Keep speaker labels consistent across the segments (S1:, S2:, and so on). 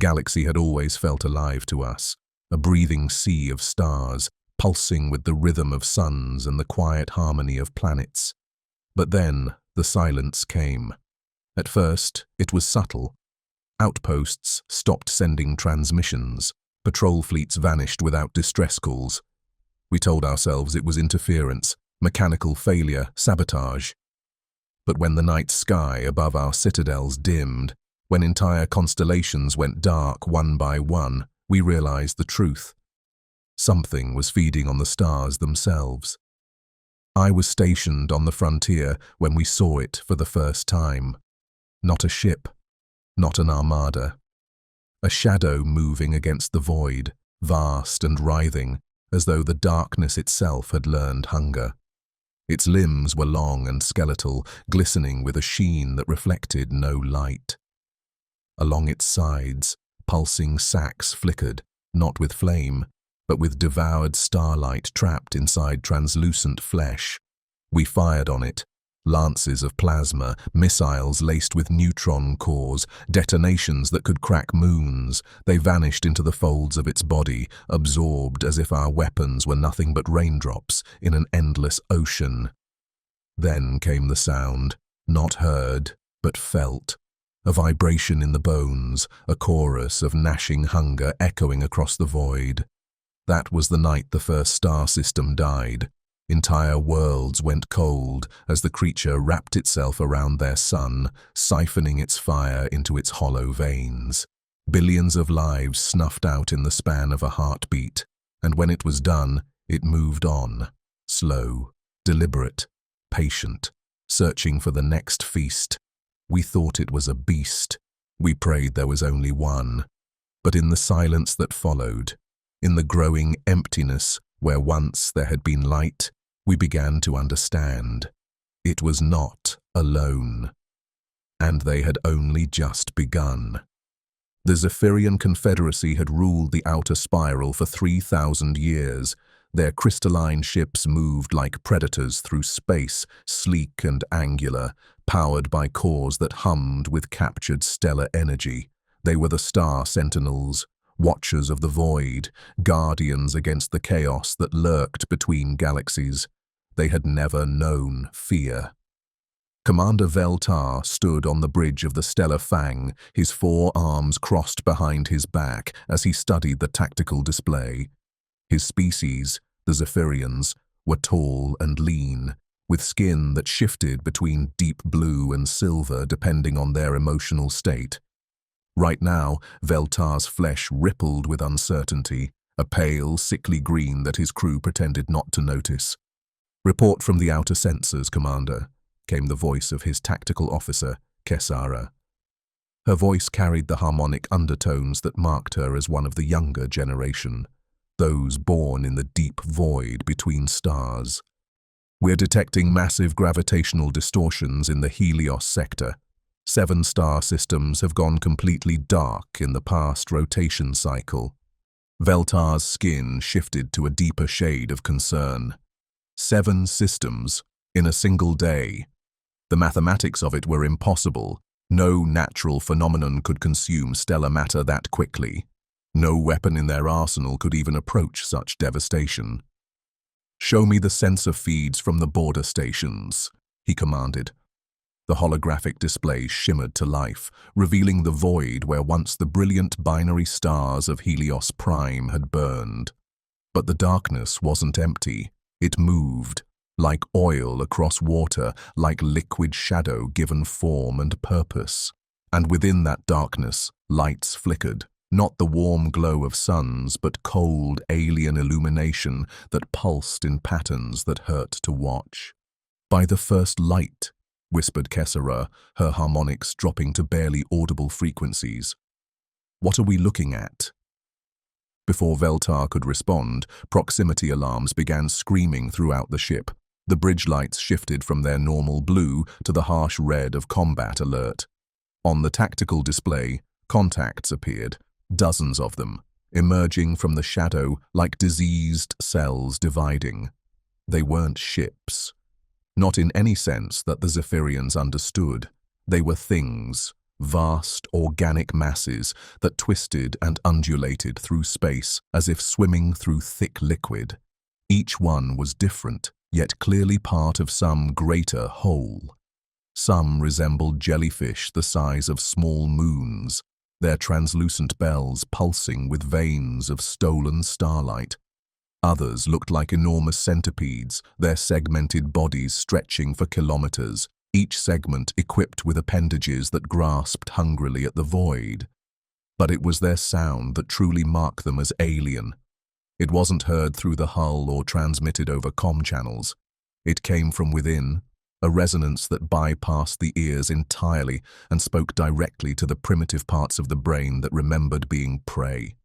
S1: galaxy had always felt alive to us, a breathing sea of stars, pulsing with the rhythm of suns and the quiet harmony of planets. But then the silence came. At first, it was subtle. Outposts stopped sending transmissions. Patrol fleets vanished without distress calls. We told ourselves it was interference, mechanical failure, sabotage. But when the night sky above our citadels dimmed, when entire constellations went dark one by one, we realized the truth. Something was feeding on the stars themselves. I was stationed on the frontier when we saw it for the first time. Not a ship, not an armada. A shadow moving against the void, vast and writhing, as though the darkness itself had learned hunger. Its limbs were long and skeletal, glistening with a sheen that reflected no light. Along its sides, pulsing sacs flickered, not with flame, but with devoured starlight trapped inside translucent flesh. We fired on it. Lances of plasma, missiles laced with neutron cores, detonations that could crack moons. They vanished into the folds of its body, absorbed as if our weapons were nothing but raindrops in an endless ocean. Then came the sound, not heard, but felt. A vibration in the bones, a chorus of gnashing hunger echoing across the void. That was the night the first star system died. Entire worlds went cold as the creature wrapped itself around their sun, siphoning its fire into its hollow veins. Billions of lives snuffed out in the span of a heartbeat, and when it was done, it moved on, slow, deliberate, patient, searching for the next feast. We thought it was a beast. We prayed there was only one. But in the silence that followed, in the growing emptiness where once there had been light, we began to understand. It was not alone. And they had only just begun. The Zephyrian Confederacy had ruled the outer spiral for 3,000 years. Their crystalline ships moved like predators through space, sleek and angular, powered by cores that hummed with captured stellar energy. They were the Star Sentinels, watchers of the void, guardians against the chaos that lurked between galaxies. They had never known fear. Commander Veltar stood on the bridge of the Stellar Fang, his 4 arms crossed behind his back as he studied the tactical display. His species, the Zephyrians, were tall and lean, with skin that shifted between deep blue and silver depending on their emotional state. Right now, Veltar's flesh rippled with uncertainty, a pale, sickly green that his crew pretended not to notice. "Report from the outer sensors, Commander," came the voice of his tactical officer, Kesara. Her voice carried the harmonic undertones that marked her as one of the younger generation, those born in the deep void between stars. "We're detecting massive gravitational distortions in the Helios sector. 7 star systems have gone completely dark in the past rotation cycle." Veltar's skin shifted to a deeper shade of concern. 7 systems in a single day. The mathematics of it were impossible. No natural phenomenon could consume stellar matter that quickly. No weapon in their arsenal could even approach such devastation. "Show me the sensor feeds from the border stations," he commanded. The holographic display shimmered to life, revealing the void where once the brilliant binary stars of Helios Prime had burned. But the darkness wasn't empty. It moved, like oil across water, like liquid shadow given form and purpose. And within that darkness, lights flickered. Not the warm glow of suns, but cold alien illumination that pulsed in patterns that hurt to watch. "By the first light," whispered Kesara, her harmonics dropping to barely audible frequencies. "What are we looking at?" Before Veltar could respond, proximity alarms began screaming throughout the ship. The bridge lights shifted from their normal blue to the harsh red of combat alert. On the tactical display, contacts appeared, dozens of them, emerging from the shadow like diseased cells dividing. They weren't ships. Not in any sense that the Zephyrians understood. They were things, vast organic masses that twisted and undulated through space as if swimming through thick liquid. Each one was different, yet clearly part of some greater whole. Some resembled jellyfish the size of small moons, their translucent bells pulsing with veins of stolen starlight. Others looked like enormous centipedes, their segmented bodies stretching for kilometers, each segment equipped with appendages that grasped hungrily at the void. But it was their sound that truly marked them as alien. It wasn't heard through the hull or transmitted over comm channels. It came from within, a resonance that bypassed the ears entirely and spoke directly to the primitive parts of the brain that remembered being prey.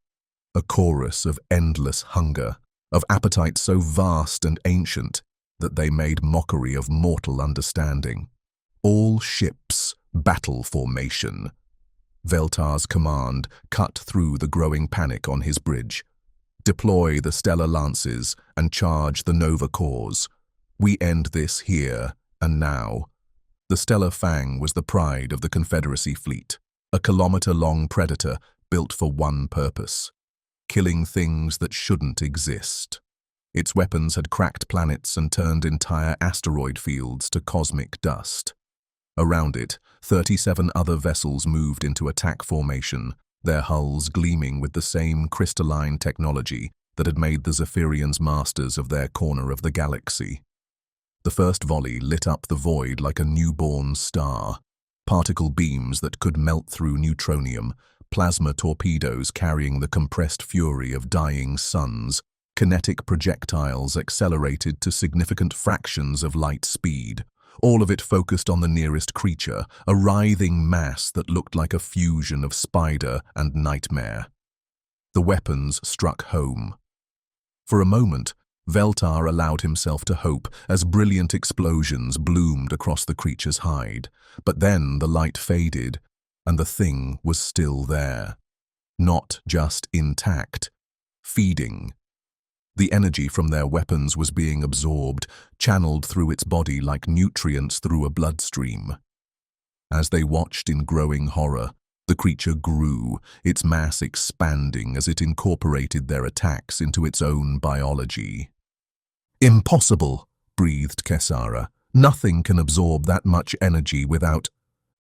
S1: A chorus of endless hunger, of appetite so vast and ancient that they made mockery of mortal understanding. All ships, battle formation. Veltar's command cut through the growing panic on his bridge. Deploy the stellar lances and charge the Nova cores. We end this here and now. The Stellar Fang was the pride of the Confederacy fleet, a kilometer-long predator built for one purpose: killing things that shouldn't exist. Its weapons had cracked planets and turned entire asteroid fields to cosmic dust. Around it, 37 other vessels moved into attack formation, their hulls gleaming with the same crystalline technology that had made the Zephyrians masters of their corner of the galaxy. The first volley lit up the void like a newborn star. Particle beams that could melt through neutronium, plasma torpedoes carrying the compressed fury of dying suns, kinetic projectiles accelerated to significant fractions of light speed, all of it focused on the nearest creature, a writhing mass that looked like a fusion of spider and nightmare. The weapons struck home. For a moment, Veltar allowed himself to hope as brilliant explosions bloomed across the creature's hide, but then the light faded, and the thing was still there. Not just intact, feeding. The energy from their weapons was being absorbed, channeled through its body like nutrients through a bloodstream. As they watched in growing horror, the creature grew, its mass expanding as it incorporated their attacks into its own biology. "Impossible," breathed Kessara. "Nothing can absorb that much energy without—"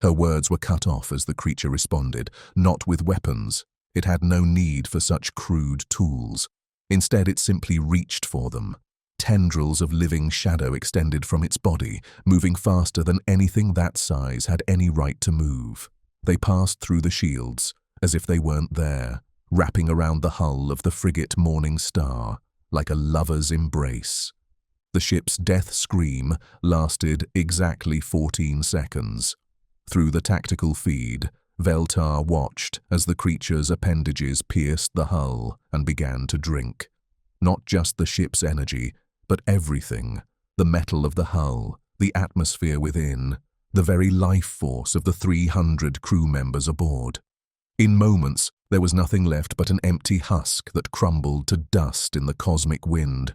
S1: Her words were cut off as the creature responded, not with weapons. It had no need for such crude tools. Instead, it simply reached for them. Tendrils of living shadow extended from its body, moving faster than anything that size had any right to move. They passed through the shields, as if they weren't there, wrapping around the hull of the frigate Morning Star, like a lover's embrace. The ship's death scream lasted exactly 14 seconds. Through the tactical feed, Veltar watched as the creature's appendages pierced the hull and began to drink. Not just the ship's energy, but everything: the metal of the hull, the atmosphere within, the very life force of the 300 crew members aboard. In moments, there was nothing left but an empty husk that crumbled to dust in the cosmic wind.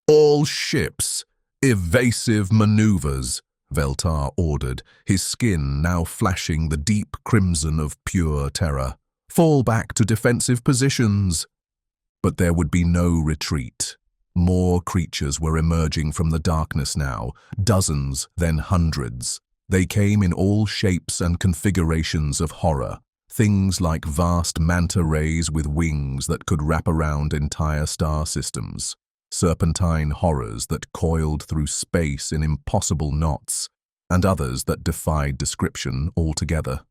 S1: "All ships, evasive maneuvers," Veltar ordered, his skin now flashing the deep crimson of pure terror. "Fall back to defensive positions." But there would be no retreat. More creatures were emerging from the darkness now, dozens, then hundreds. They came in all shapes and configurations of horror. Things like vast manta rays with wings that could wrap around entire star systems. Serpentine horrors that coiled through space in impossible knots, and others that defied description altogether.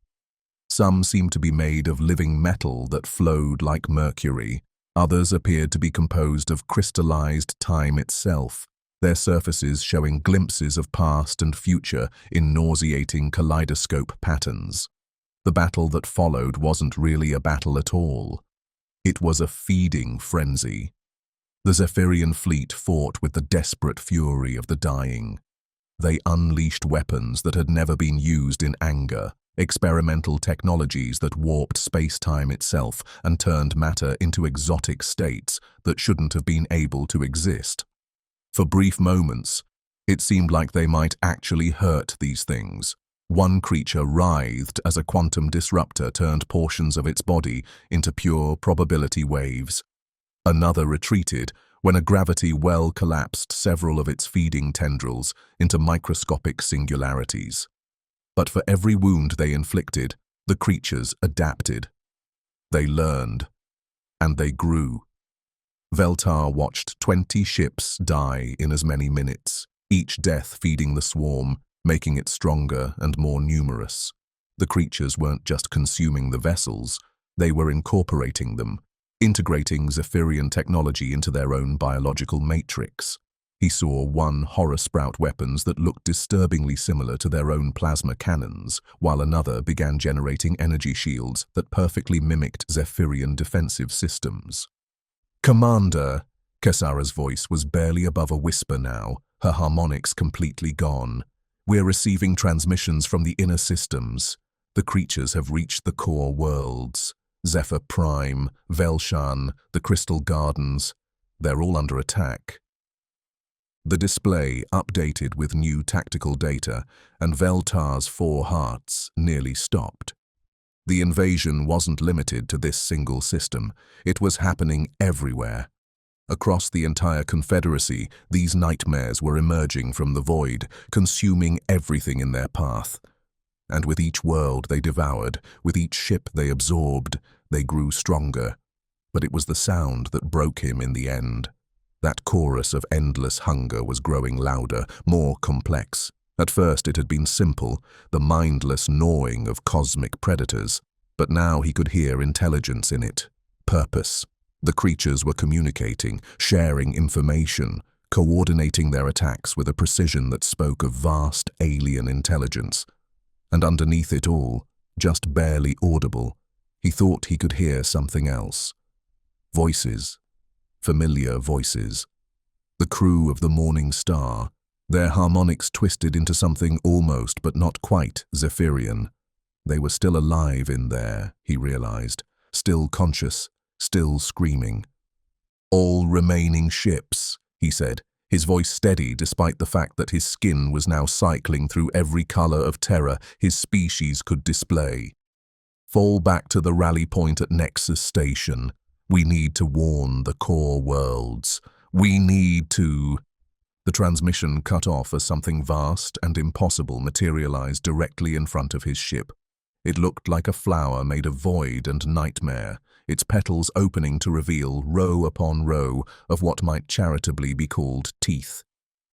S1: Some seemed to be made of living metal that flowed like mercury. Others appeared to be composed of crystallized time itself, their surfaces showing glimpses of past and future in nauseating kaleidoscope patterns. The battle that followed wasn't really a battle at all. It was a feeding frenzy. The Zephyrian fleet fought with the desperate fury of the dying. They unleashed weapons that had never been used in anger, experimental technologies that warped space-time itself and turned matter into exotic states that shouldn't have been able to exist. For brief moments, it seemed like they might actually hurt these things, One creature writhed as a quantum disruptor turned portions of its body into pure probability waves. Another retreated when a gravity well collapsed several of its feeding tendrils into microscopic singularities. But for every wound they inflicted, the creatures adapted. They learned, and they grew. Veltar watched 20 ships die in as many minutes, each death feeding the swarm, making it stronger and more numerous. The creatures weren't just consuming the vessels, they were incorporating them, integrating Zephyrian technology into their own biological matrix. He saw one horror sprout weapons that looked disturbingly similar to their own plasma cannons, while another began generating energy shields that perfectly mimicked Zephyrian defensive systems. "Commander," Kessara's voice was barely above a whisper now, her harmonics completely gone. "We're receiving transmissions from the inner systems. The creatures have reached the core worlds. Zephyr Prime, Velshan, the Crystal Gardens. They're all under attack." The display updated with new tactical data, and Veltar's 4 hearts nearly stopped. The invasion wasn't limited to this single system. It was happening everywhere. Across the entire Confederacy, these nightmares were emerging from the void, consuming everything in their path. And with each world they devoured, with each ship they absorbed, they grew stronger. But it was the sound that broke him in the end. That chorus of endless hunger was growing louder, more complex. At first it had been simple, the mindless gnawing of cosmic predators. But now he could hear intelligence in it, purpose. The creatures were communicating, sharing information, coordinating their attacks with a precision that spoke of vast alien intelligence. And underneath it all, just barely audible, he thought he could hear something else. Voices. Familiar voices. The crew of the Morning Star, their harmonics twisted into something almost but not quite Zephyrian. They were still alive in there, he realized, still conscious, still screaming. "All remaining ships," he said, his voice steady despite the fact that his skin was now cycling through every color of terror his species could display. "Fall back to the rally point at Nexus Station. We need to warn the core worlds. We need to—" The transmission cut off as something vast and impossible materialized directly in front of his ship. It looked like a flower made of void and nightmare, its petals opening to reveal row upon row of what might charitably be called teeth.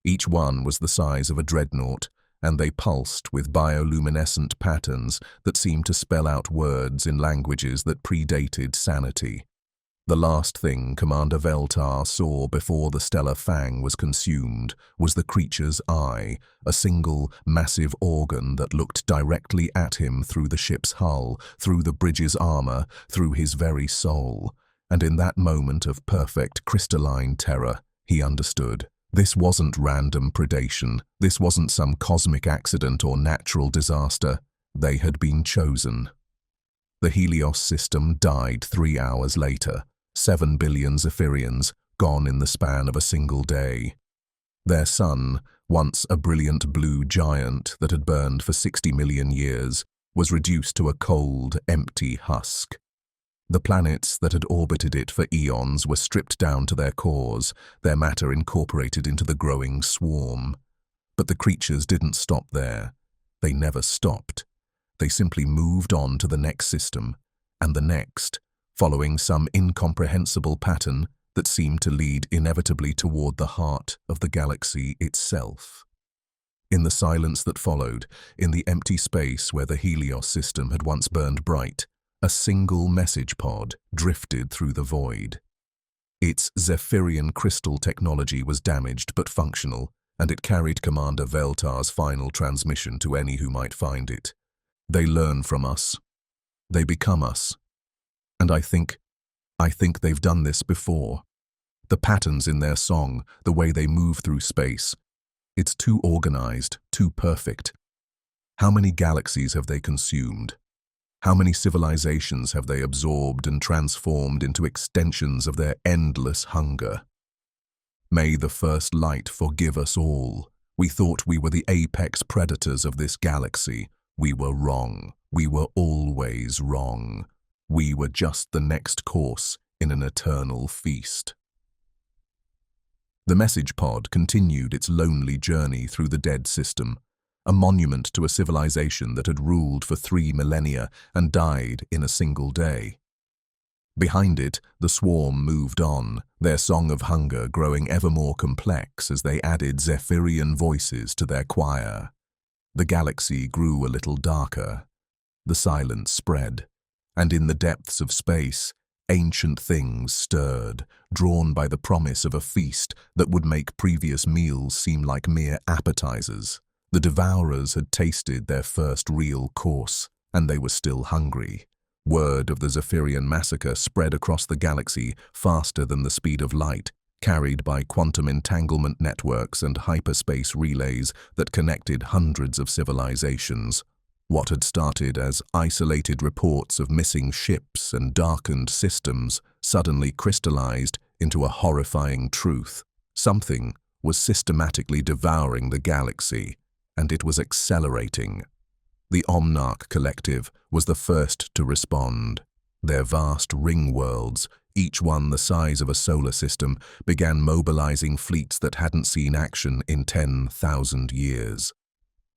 S1: Each one was the size of a dreadnought, and they pulsed with bioluminescent patterns that seemed to spell out words in languages that predated sanity. The last thing Commander Veltar saw before the stellar fang was consumed was the creature's eye, a single, massive organ that looked directly at him through the ship's hull, through the bridge's armor, through his very soul. And in that moment of perfect crystalline terror, he understood. This wasn't random predation. This wasn't some cosmic accident or natural disaster. They had been chosen. The Helios system died 3 hours later. 7 billion Zephyrians, gone in the span of a single day. Their sun, once a brilliant blue giant that had burned for 60 million years, was reduced to a cold, empty husk. The planets that had orbited it for eons were stripped down to their cores, their matter incorporated into the growing swarm. But the creatures didn't stop there. They never stopped. They simply moved on to the next system, and the next, following some incomprehensible pattern that seemed to lead inevitably toward the heart of the galaxy itself. In the silence that followed, in the empty space where the Helios system had once burned bright, a single message pod drifted through the void. Its Zephyrian crystal technology was damaged but functional, and it carried Commander Veltar's final transmission to any who might find it. "They learn from us. They become us. And I think they've done this before. The patterns in their song, the way they move through space, it's too organized, too perfect. How many galaxies have they consumed? How many civilizations have they absorbed and transformed into extensions of their endless hunger? May the first light forgive us all. We thought we were the apex predators of this galaxy, We were wrong. We were always wrong. We were just the next course in an eternal feast. The message pod continued its lonely journey through the dead system, a monument to a civilization that had ruled for 3 millennia and died in a single day. Behind it, the swarm moved on, their song of hunger growing ever more complex as they added Zephyrian voices to their choir. The galaxy grew a little darker. The silence spread, and in the depths of space, ancient things stirred, drawn by the promise of a feast that would make previous meals seem like mere appetizers. The Devourers had tasted their first real course, and they were still hungry. Word of the Zephyrian massacre spread across the galaxy faster than the speed of light, carried by quantum entanglement networks and hyperspace relays that connected hundreds of civilizations. What had started as isolated reports of missing ships and darkened systems suddenly crystallized into a horrifying truth. Something was systematically devouring the galaxy, and it was accelerating. The Omnarch Collective was the first to respond. Their vast ring worlds, each one the size of a solar system, began mobilizing fleets that hadn't seen action in 10,000 years.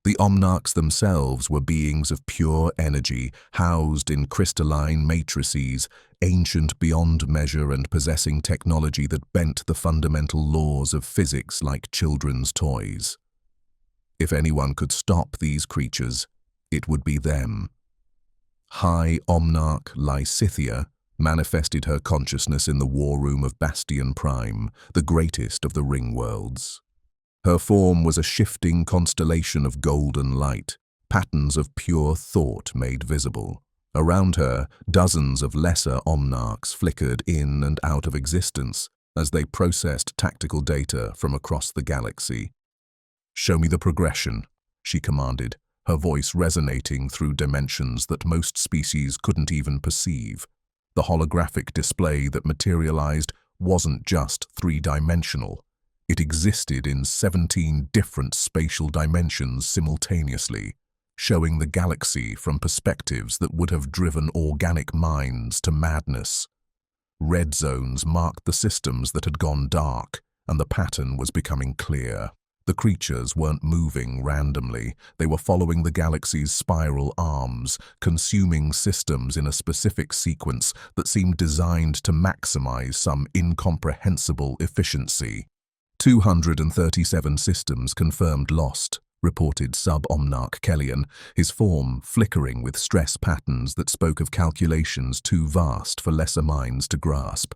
S1: The Omnarchs themselves were beings of pure energy, housed in crystalline matrices, ancient beyond measure and possessing technology that bent the fundamental laws of physics like children's toys. If anyone could stop these creatures, it would be them. High Omnarch Lysithea manifested her consciousness in the war room of Bastion Prime, the greatest of the ring worlds. Her form was a shifting constellation of golden light, patterns of pure thought made visible. Around her, dozens of lesser Omnarchs flickered in and out of existence as they processed tactical data from across the galaxy. "Show me the progression," she commanded, her voice resonating through dimensions that most species couldn't even perceive. The holographic display that materialized wasn't just three-dimensional. It existed in 17 different spatial dimensions simultaneously, showing the galaxy from perspectives that would have driven organic minds to madness. Red zones marked the systems that had gone dark, and the pattern was becoming clear. The creatures weren't moving randomly. They were following the galaxy's spiral arms, consuming systems in a specific sequence that seemed designed to maximize some incomprehensible efficiency. 237 systems confirmed lost, reported Sub-Omnarch Kellyan, his form flickering with stress patterns that spoke of calculations too vast for lesser minds to grasp.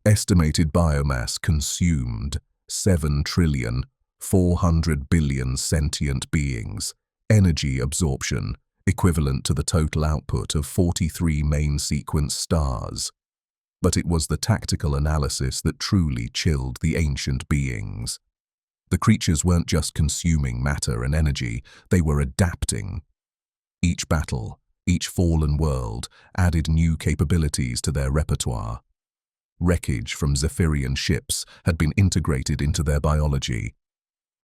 S1: Estimated biomass consumed, 7,400 billion sentient beings. Energy absorption, equivalent to the total output of 43 main sequence stars. But it was the tactical analysis that truly chilled the ancient beings. The creatures weren't just consuming matter and energy, they were adapting. Each battle, each fallen world, added new capabilities to their repertoire. Wreckage from Zephyrian ships had been integrated into their biology.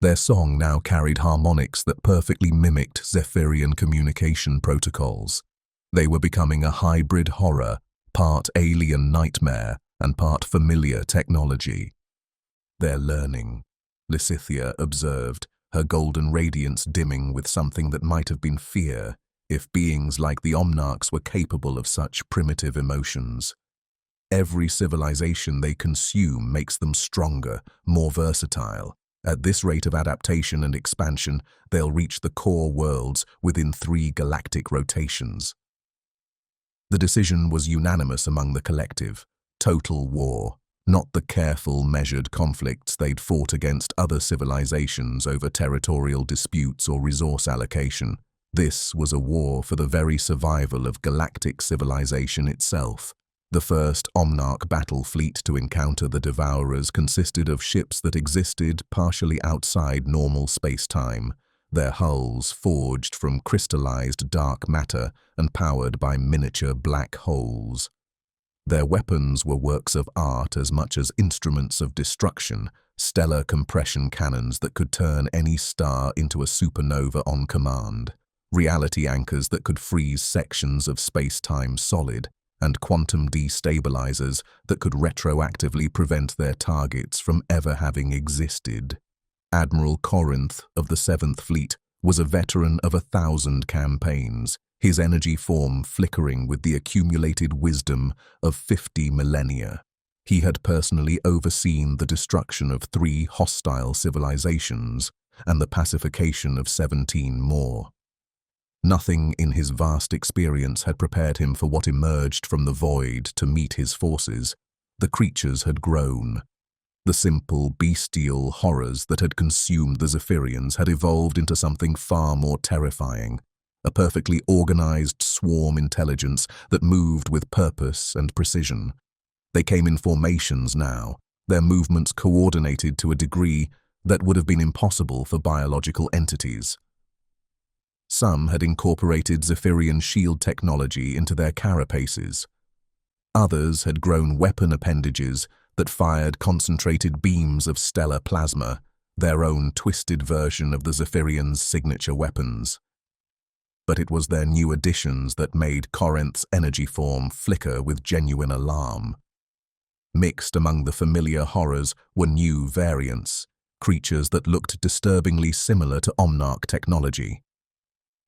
S1: Their song now carried harmonics that perfectly mimicked Zephyrian communication protocols. They were becoming a hybrid horror, part alien nightmare and part familiar technology. "They're learning," Lysithea observed, her golden radiance dimming with something that might have been fear, if beings like the Omnarchs were capable of such primitive emotions. Every civilization they consume makes them stronger, more versatile. At this rate of adaptation and expansion, they'll reach the core worlds within 3 galactic rotations. The decision was unanimous among the collective: total war, not the careful, measured conflicts they'd fought against other civilizations over territorial disputes or resource allocation. This was a war for the very survival of galactic civilization itself. The first Omnarch battle fleet to encounter the Devourers consisted of ships that existed partially outside normal space-time, their hulls forged from crystallized dark matter and powered by miniature black holes. Their weapons were works of art as much as instruments of destruction, stellar compression cannons that could turn any star into a supernova on command. reality anchors that could freeze sections of space-time solid, and quantum destabilizers that could retroactively prevent their targets from ever having existed. Admiral Corinth of the 7th Fleet was a veteran of 1,000 campaigns, his energy form flickering with the accumulated wisdom of 50 millennia. He had personally overseen the destruction of 3 hostile civilizations and the pacification of 17 more. Nothing in his vast experience had prepared him for what emerged from the void to meet his forces. The creatures had grown. The simple, bestial horrors that had consumed the Zephyrians had evolved into something far more terrifying, a perfectly organized swarm intelligence that moved with purpose and precision. They came in formations now, their movements coordinated to a degree that would have been impossible for biological entities. Some had incorporated Zephyrian shield technology into their carapaces. Others had grown weapon appendages that fired concentrated beams of stellar plasma, their own twisted version of the Zephyrians' signature weapons. But it was their new additions that made Corinth's energy form flicker with genuine alarm. Mixed among the familiar horrors were new variants, creatures that looked disturbingly similar to Omnarch technology.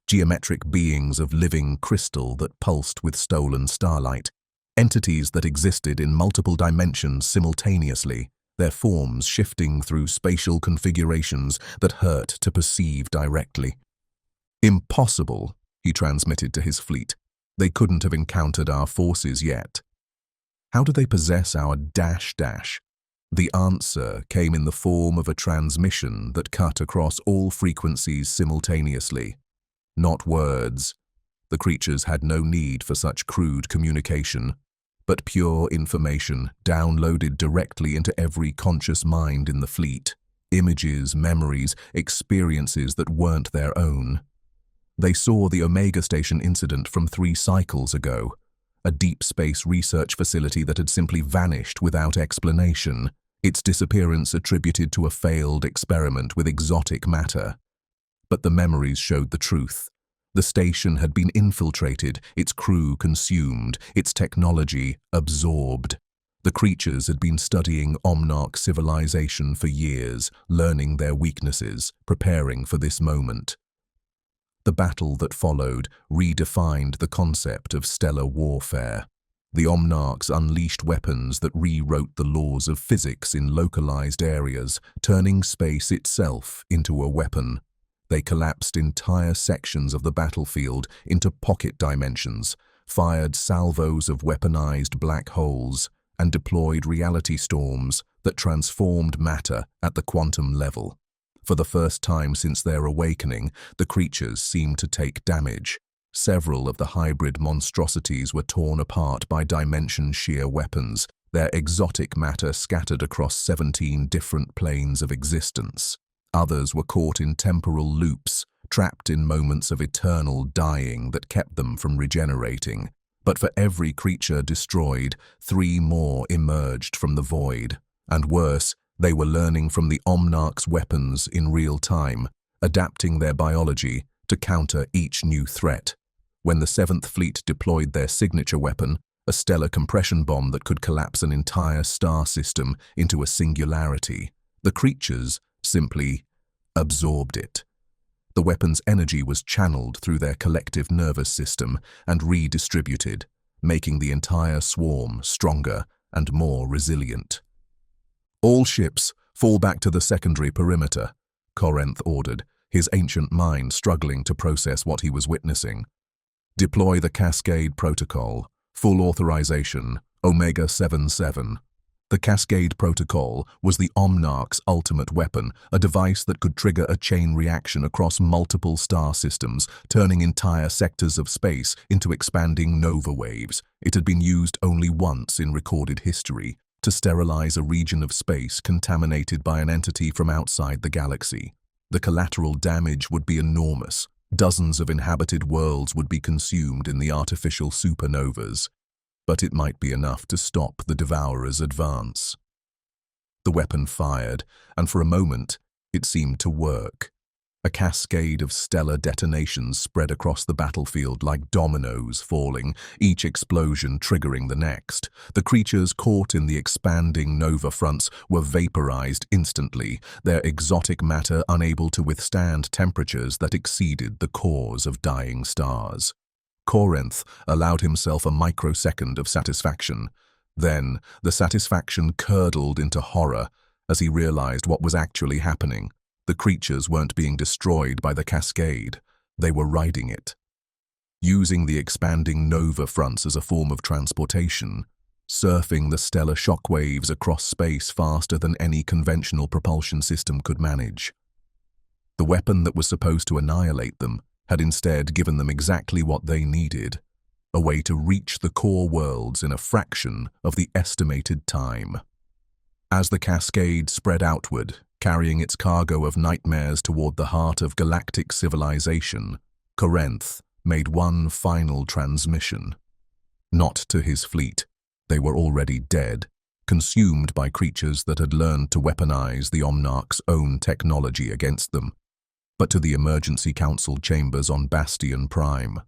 S1: Geometric beings of living crystal that pulsed with stolen starlight, entities that existed in multiple dimensions simultaneously, their forms shifting through spatial configurations that hurt to perceive directly. "Impossible," he transmitted to his fleet. "They couldn't have encountered our forces yet." "How do they possess our dash?" The answer came in the form of a transmission that cut across all frequencies simultaneously. Not words. The creatures had no need for such crude communication, but pure information downloaded directly into every conscious mind in the fleet. Images, memories, experiences that weren't their own. They saw the Omega Station incident from 3 cycles ago, a deep space research facility that had simply vanished without explanation, its disappearance attributed to a failed experiment with exotic matter. But the memories showed the truth. The station had been infiltrated, its crew consumed, its technology absorbed. The creatures had been studying Omnarch civilization for years, learning their weaknesses, preparing for this moment. The battle that followed redefined the concept of stellar warfare. The Omnarchs unleashed weapons that rewrote the laws of physics in localized areas, turning space itself into a weapon. They collapsed entire sections of the battlefield into pocket dimensions, fired salvos of weaponized black holes, and deployed reality storms that transformed matter at the quantum level. For the first time since their awakening, the creatures seemed to take damage. Several of the hybrid monstrosities were torn apart by dimension-shear weapons, their exotic matter scattered across 17 different planes of existence. Others were caught in temporal loops, trapped in moments of eternal dying that kept them from regenerating. But for every creature destroyed, 3 more emerged from the void. And worse, they were learning from the Omnarch's weapons in real time, adapting their biology to counter each new threat. When the 7th Fleet deployed their signature weapon, a stellar compression bomb that could collapse an entire star system into a singularity, the creatures simply absorbed it. The weapon's energy was channeled through their collective nervous system and redistributed, making the entire swarm stronger and more resilient. "All ships, fall back to the secondary perimeter," Corinth ordered, his ancient mind struggling to process what he was witnessing. "Deploy the Cascade Protocol. Full authorization, Omega 77. The Cascade Protocol was the Omnarch's ultimate weapon, a device that could trigger a chain reaction across multiple star systems, turning entire sectors of space into expanding nova waves. It had been used only once in recorded history, to sterilize a region of space contaminated by an entity from outside the galaxy. The collateral damage would be enormous. Dozens of inhabited worlds would be consumed in the artificial supernovas. But it might be enough to stop the Devourers' advance. The weapon fired, and for a moment, it seemed to work. A cascade of stellar detonations spread across the battlefield like dominoes falling, each explosion triggering the next. The creatures caught in the expanding nova fronts were vaporized instantly, their exotic matter unable to withstand temperatures that exceeded the cores of dying stars. Corinth allowed himself a microsecond of satisfaction. Then, the satisfaction curdled into horror as he realized what was actually happening. The creatures weren't being destroyed by the cascade, they were riding it. Using the expanding nova fronts as a form of transportation, surfing the stellar shockwaves across space faster than any conventional propulsion system could manage. The weapon that was supposed to annihilate them had instead given them exactly what they needed, a way to reach the core worlds in a fraction of the estimated time. As the cascade spread outward, carrying its cargo of nightmares toward the heart of galactic civilization, Corinth made one final transmission. Not to his fleet. They were already dead, consumed by creatures that had learned to weaponize the Omnarch's own technology against them, but to the emergency council chambers on Bastion Prime.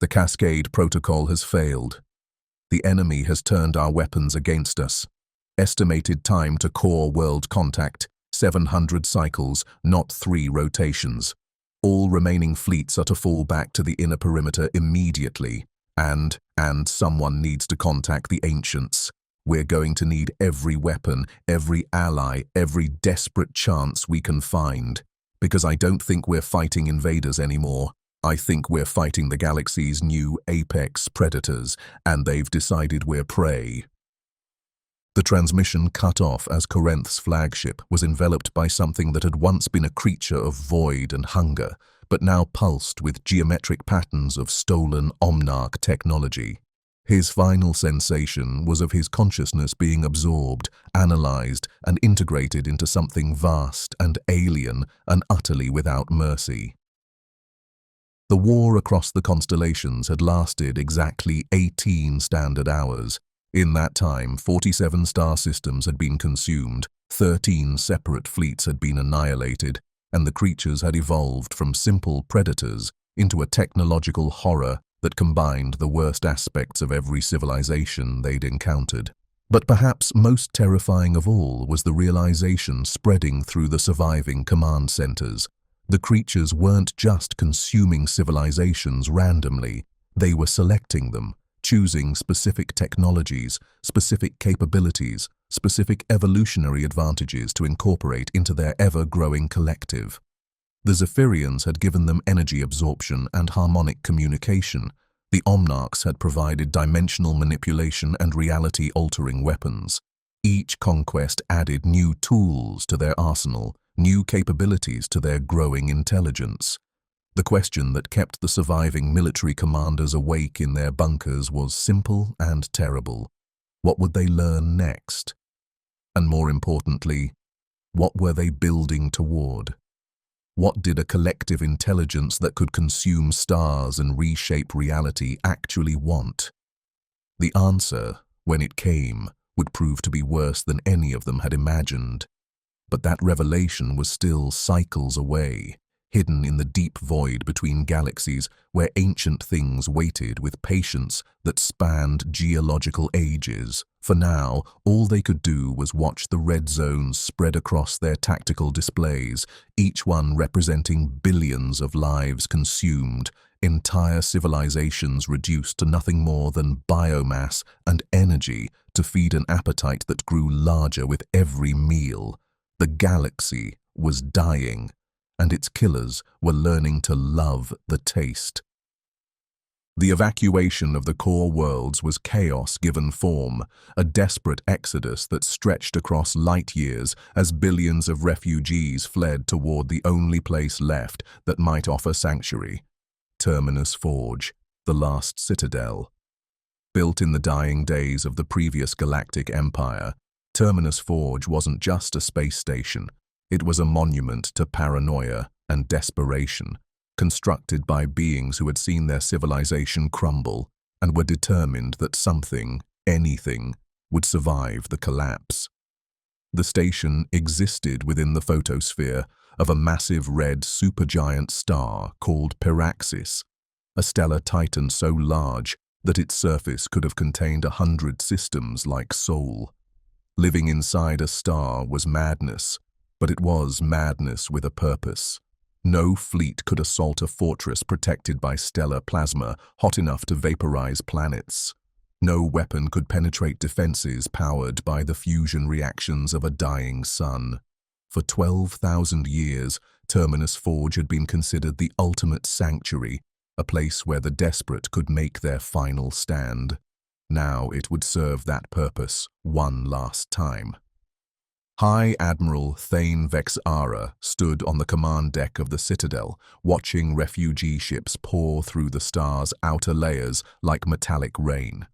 S1: The Cascade Protocol has failed. The enemy has turned our weapons against us. Estimated time to core world contact, 700 cycles, not 3 rotations. All remaining fleets are to fall back to the inner perimeter immediately, and someone needs to contact the Ancients. We're going to need every weapon, every ally, every desperate chance we can find. Because I don't think we're fighting invaders anymore. I think we're fighting the galaxy's new apex predators, and they've decided we're prey. The transmission cut off as Corinth's flagship was enveloped by something that had once been a creature of void and hunger, but now pulsed with geometric patterns of stolen Omnarch technology. His final sensation was of his consciousness being absorbed, analyzed, and integrated into something vast and alien and utterly without mercy. The war across the constellations had lasted exactly 18 standard hours. In that time, 47 star systems had been consumed, 13 separate fleets had been annihilated, and the creatures had evolved from simple predators into a technological horror that combined the worst aspects of every civilization they'd encountered. But perhaps most terrifying of all was the realization spreading through the surviving command centers. The creatures weren't just consuming civilizations randomly, they were selecting them, choosing specific technologies, specific capabilities, specific evolutionary advantages to incorporate into their ever-growing collective. The Zephyrians had given them energy absorption and harmonic communication. The Omnarchs had provided dimensional manipulation and reality-altering weapons. Each conquest added new tools to their arsenal, new capabilities to their growing intelligence. The question that kept the surviving military commanders awake in their bunkers was simple and terrible. What would they learn next? And more importantly, what were they building toward? What did a collective intelligence that could consume stars and reshape reality actually want? The answer, when it came, would prove to be worse than any of them had imagined. But that revelation was still cycles away, hidden in the deep void between galaxies where ancient things waited with patience that spanned geological ages. For now, all they could do was watch the red zones spread across their tactical displays, each one representing billions of lives consumed, entire civilizations reduced to nothing more than biomass and energy to feed an appetite that grew larger with every meal. The galaxy was dying, and its killers were learning to love the taste. The evacuation of the core worlds was chaos given form, a desperate exodus that stretched across light years as billions of refugees fled toward the only place left that might offer sanctuary, Terminus Forge, the last citadel. Built in the dying days of the previous Galactic Empire, Terminus Forge wasn't just a space station. It was a monument to paranoia and desperation, constructed by beings who had seen their civilization crumble and were determined that something, anything, would survive the collapse. The station existed within the photosphere of a massive red supergiant star called Piraxis, a stellar titan so large that its surface could have contained 100 systems like Sol. Living inside a star was madness, but it was madness with a purpose. No fleet could assault a fortress protected by stellar plasma hot enough to vaporize planets. No weapon could penetrate defenses powered by the fusion reactions of a dying sun. For 12,000 years, Terminus Forge had been considered the ultimate sanctuary, a place where the desperate could make their final stand. Now it would serve that purpose one last time. High Admiral Thane Vexara stood on the command deck of the Citadel, watching refugee ships pour through the star's outer layers like metallic rain.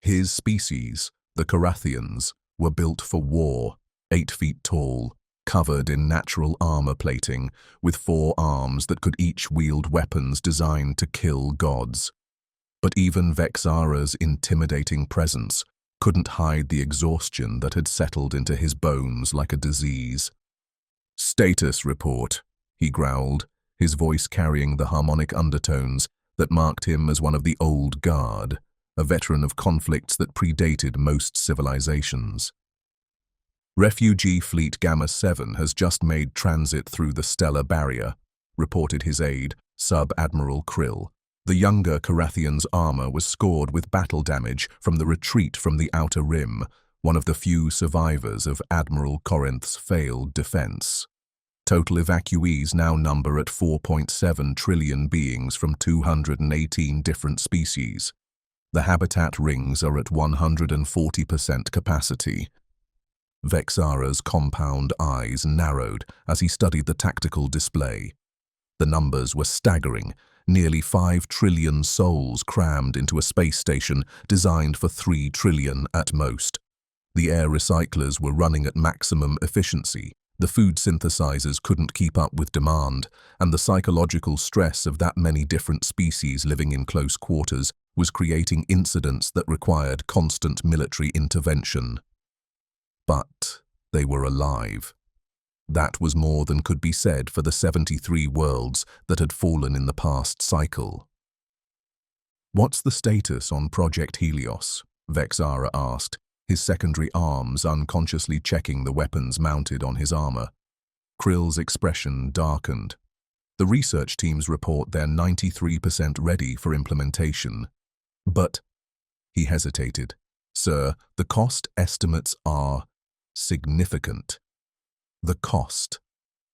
S1: His species, the Carathians, were built for war, 8 feet tall, covered in natural armor plating, with 4 arms that could each wield weapons designed to kill gods. But even Vexara's intimidating presence couldn't hide the exhaustion that had settled into his bones like a disease. "Status report," he growled, his voice carrying the harmonic undertones that marked him as one of the old guard, a veteran of conflicts that predated most civilizations. "Refugee Fleet Gamma 7 has just made transit through the stellar barrier," reported his aide, Sub-Admiral Krill. The younger Carathian's armor was scored with battle damage from the retreat from the Outer Rim, one of the few survivors of Admiral Corinth's failed defense. Total evacuees now number at 4.7 trillion beings from 218 different species. The habitat rings are at 140% capacity. Vexara's compound eyes narrowed as he studied the tactical display. The numbers were staggering. Nearly 5 trillion souls crammed into a space station designed for 3 trillion at most. The air recyclers were running at maximum efficiency, the food synthesizers couldn't keep up with demand, and the psychological stress of that many different species living in close quarters was creating incidents that required constant military intervention. But they were alive. That was more than could be said for the 73 worlds that had fallen in the past cycle. "What's the status on Project Helios?" Vexara asked, his secondary arms unconsciously checking the weapons mounted on his armor. Krill's expression darkened. "The research teams report they're 93% ready for implementation. But," he hesitated, "Sir, the cost estimates are significant." The cost.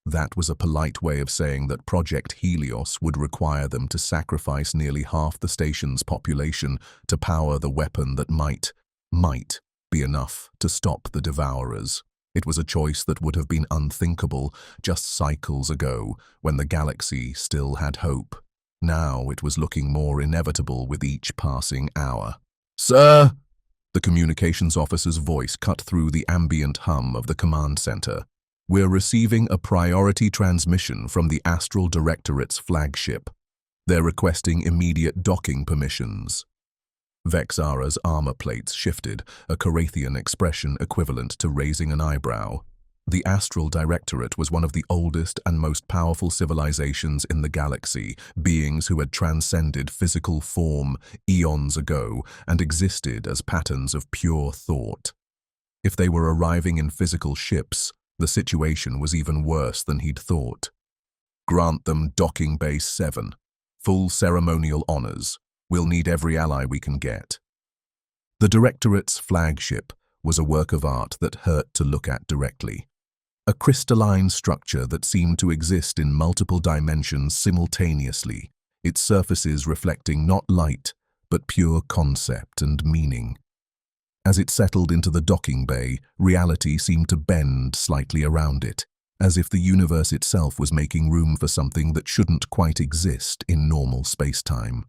S1: That was a polite way of saying that Project Helios would require them to sacrifice nearly half the station's population to power the weapon that might be enough to stop the Devourers. It was a choice that would have been unthinkable just cycles ago, when the galaxy still had hope. Now it was looking more inevitable with each passing hour. "Sir!" The communications officer's voice cut through the ambient hum of the command center. "We're receiving a priority transmission from the Astral Directorate's flagship. They're requesting immediate docking permissions." Vexara's armor plates shifted, a Carathian expression equivalent to raising an eyebrow. The Astral Directorate was one of the oldest and most powerful civilizations in the galaxy, beings who had transcended physical form eons ago and existed as patterns of pure thought. If they were arriving in physical ships, the situation was even worse than he'd thought. "Grant them Docking Base 7. Full ceremonial honors. We'll need every ally we can get." The Directorate's flagship was a work of art that hurt to look at directly. A crystalline structure that seemed to exist in multiple dimensions simultaneously, its surfaces reflecting not light, but pure concept and meaning. As it settled into the docking bay, reality seemed to bend slightly around it, as if the universe itself was making room for something that shouldn't quite exist in normal space-time.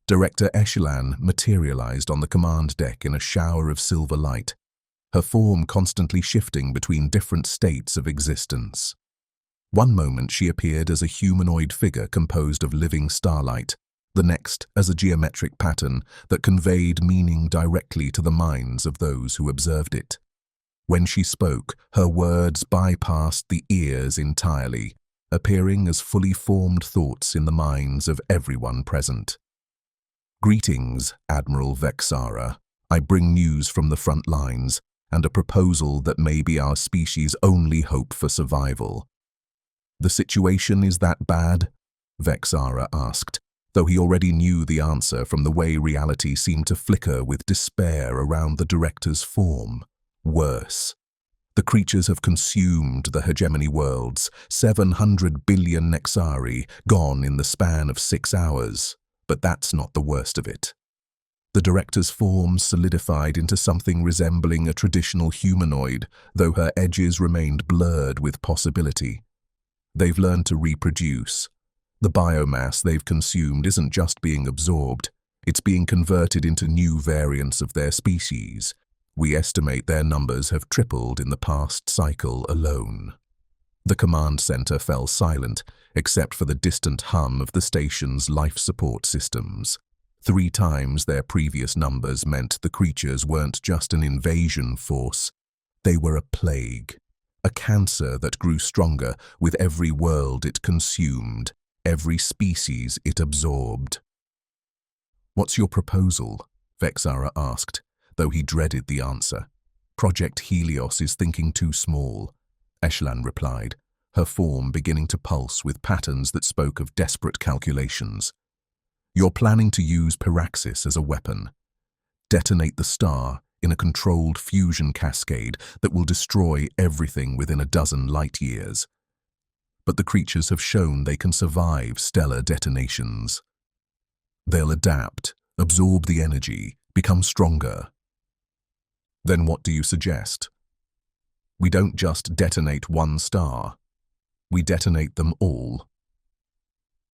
S1: Director Eshellan materialized on the command deck in a shower of silver light, her form constantly shifting between different states of existence. One moment she appeared as a humanoid figure composed of living starlight, the next as a geometric pattern that conveyed meaning directly to the minds of those who observed it. When she spoke, her words bypassed the ears entirely, appearing as fully formed thoughts in the minds of everyone present. "Greetings, Admiral Vexara. I bring news from the front lines and a proposal that may be our species' only hope for survival." "The situation is that bad?" Vexara asked, though he already knew the answer from the way reality seemed to flicker with despair around the director's form. "Worse. The creatures have consumed the hegemony worlds, 700 billion Nexari gone in the span of 6 hours. But that's not the worst of it." The director's form solidified into something resembling a traditional humanoid, though her edges remained blurred with possibility. "They've learned to reproduce. The biomass they've consumed isn't just being absorbed, it's being converted into new variants of their species. We estimate their numbers have tripled in the past cycle alone." The command center fell silent, except for the distant hum of the station's life support systems. 3 times their previous numbers meant the creatures weren't just an invasion force, they were a plague, a cancer that grew stronger with every world it consumed, every species it absorbed. "What's your proposal?" Vexara asked, though he dreaded the answer. "Project Helios is thinking too small," Eshlan replied, her form beginning to pulse with patterns that spoke of desperate calculations. "You're planning to use Piraxis as a weapon. Detonate the star in a controlled fusion cascade that will destroy everything within a dozen light years. But the creatures have shown they can survive stellar detonations. They'll adapt, absorb the energy, become stronger." "Then what do you suggest?" "We don't just detonate one star. We detonate them all."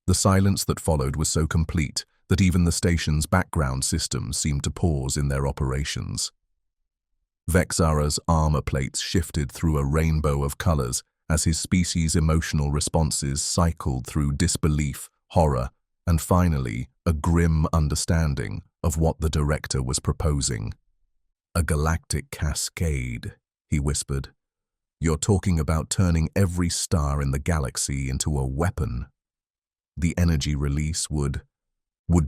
S1: The silence that followed was so complete that even the station's background systems seemed to pause in their operations. Vexara's armor plates shifted through a rainbow of colors as his species' emotional responses cycled through disbelief, horror, and finally a grim understanding of what the director was proposing. "A galactic cascade," he whispered. "You're talking about turning every star in the galaxy into a weapon. The energy release would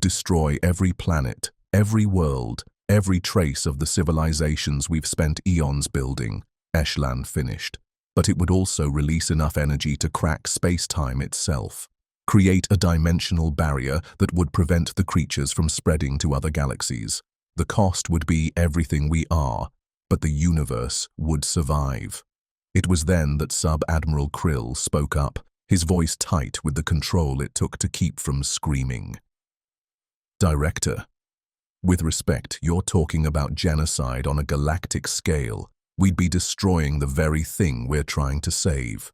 S1: destroy every planet, every world, every trace of the civilizations we've spent eons building," Eshlan finished. "But it would also release enough energy to crack space-time itself, create a dimensional barrier that would prevent the creatures from spreading to other galaxies. The cost would be everything we are, but the universe would survive." It was then that Sub-Admiral Krill spoke up, his voice tight with the control it took to keep from screaming. "Director, with respect, you're talking about genocide on a galactic scale. We'd be destroying the very thing we're trying to save.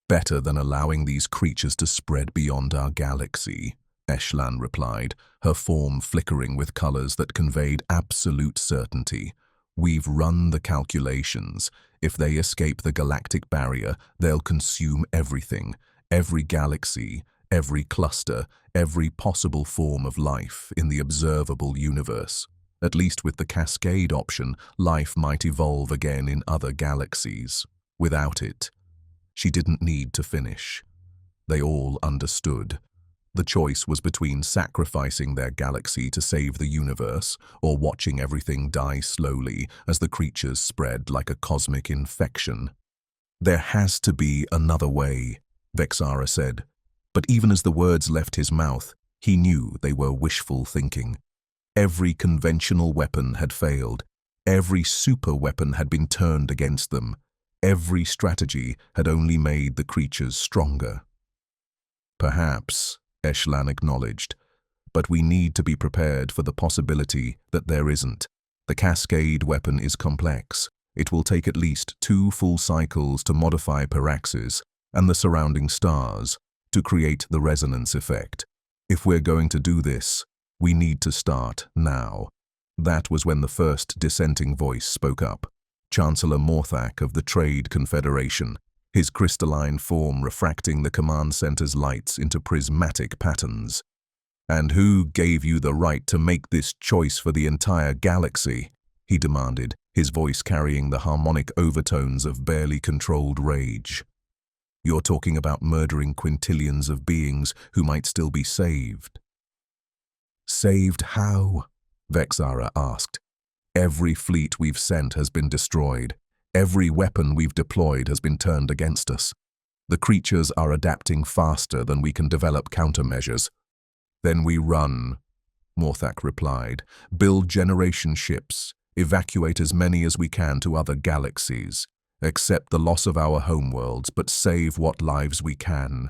S1: Better than allowing these creatures to spread beyond our galaxy," Eshlan replied, her form flickering with colors that conveyed absolute certainty. "We've run the calculations. If they escape the galactic barrier, they'll consume everything, every galaxy, every cluster, every possible form of life in the observable universe. At least with the cascade option, life might evolve again in other galaxies. Without it." She didn't need to finish. They all understood. The choice was between sacrificing their galaxy to save the universe or watching everything die slowly as the creatures spread like a cosmic infection. "There has to be another way," Vexara said. But even as the words left his mouth, he knew they were wishful thinking. Every conventional weapon had failed. Every super weapon had been turned against them. Every strategy had only made the creatures stronger. "Perhaps," Eshlan acknowledged, "but we need to be prepared for the possibility that there isn't. The cascade weapon is complex. It will take at least 2 full cycles to modify Piraxis and the surrounding stars to create the resonance effect. If we're going to do this, we need to start now." That was when the first dissenting voice spoke up. Chancellor Morthak of the Trade Confederation, his crystalline form refracting the command center's lights into prismatic patterns. "And who gave you the right to make this choice for the entire galaxy?" he demanded, his voice carrying the harmonic overtones of barely controlled rage. "You're talking about murdering quintillions of beings who might still be saved." "Saved how?" Vexara asked. "Every fleet we've sent has been destroyed. Every weapon we've deployed has been turned against us. The creatures are adapting faster than we can develop countermeasures." "Then we run," Morthak replied. "Build generation ships, evacuate as many as we can to other galaxies, accept the loss of our homeworlds, but save what lives we can."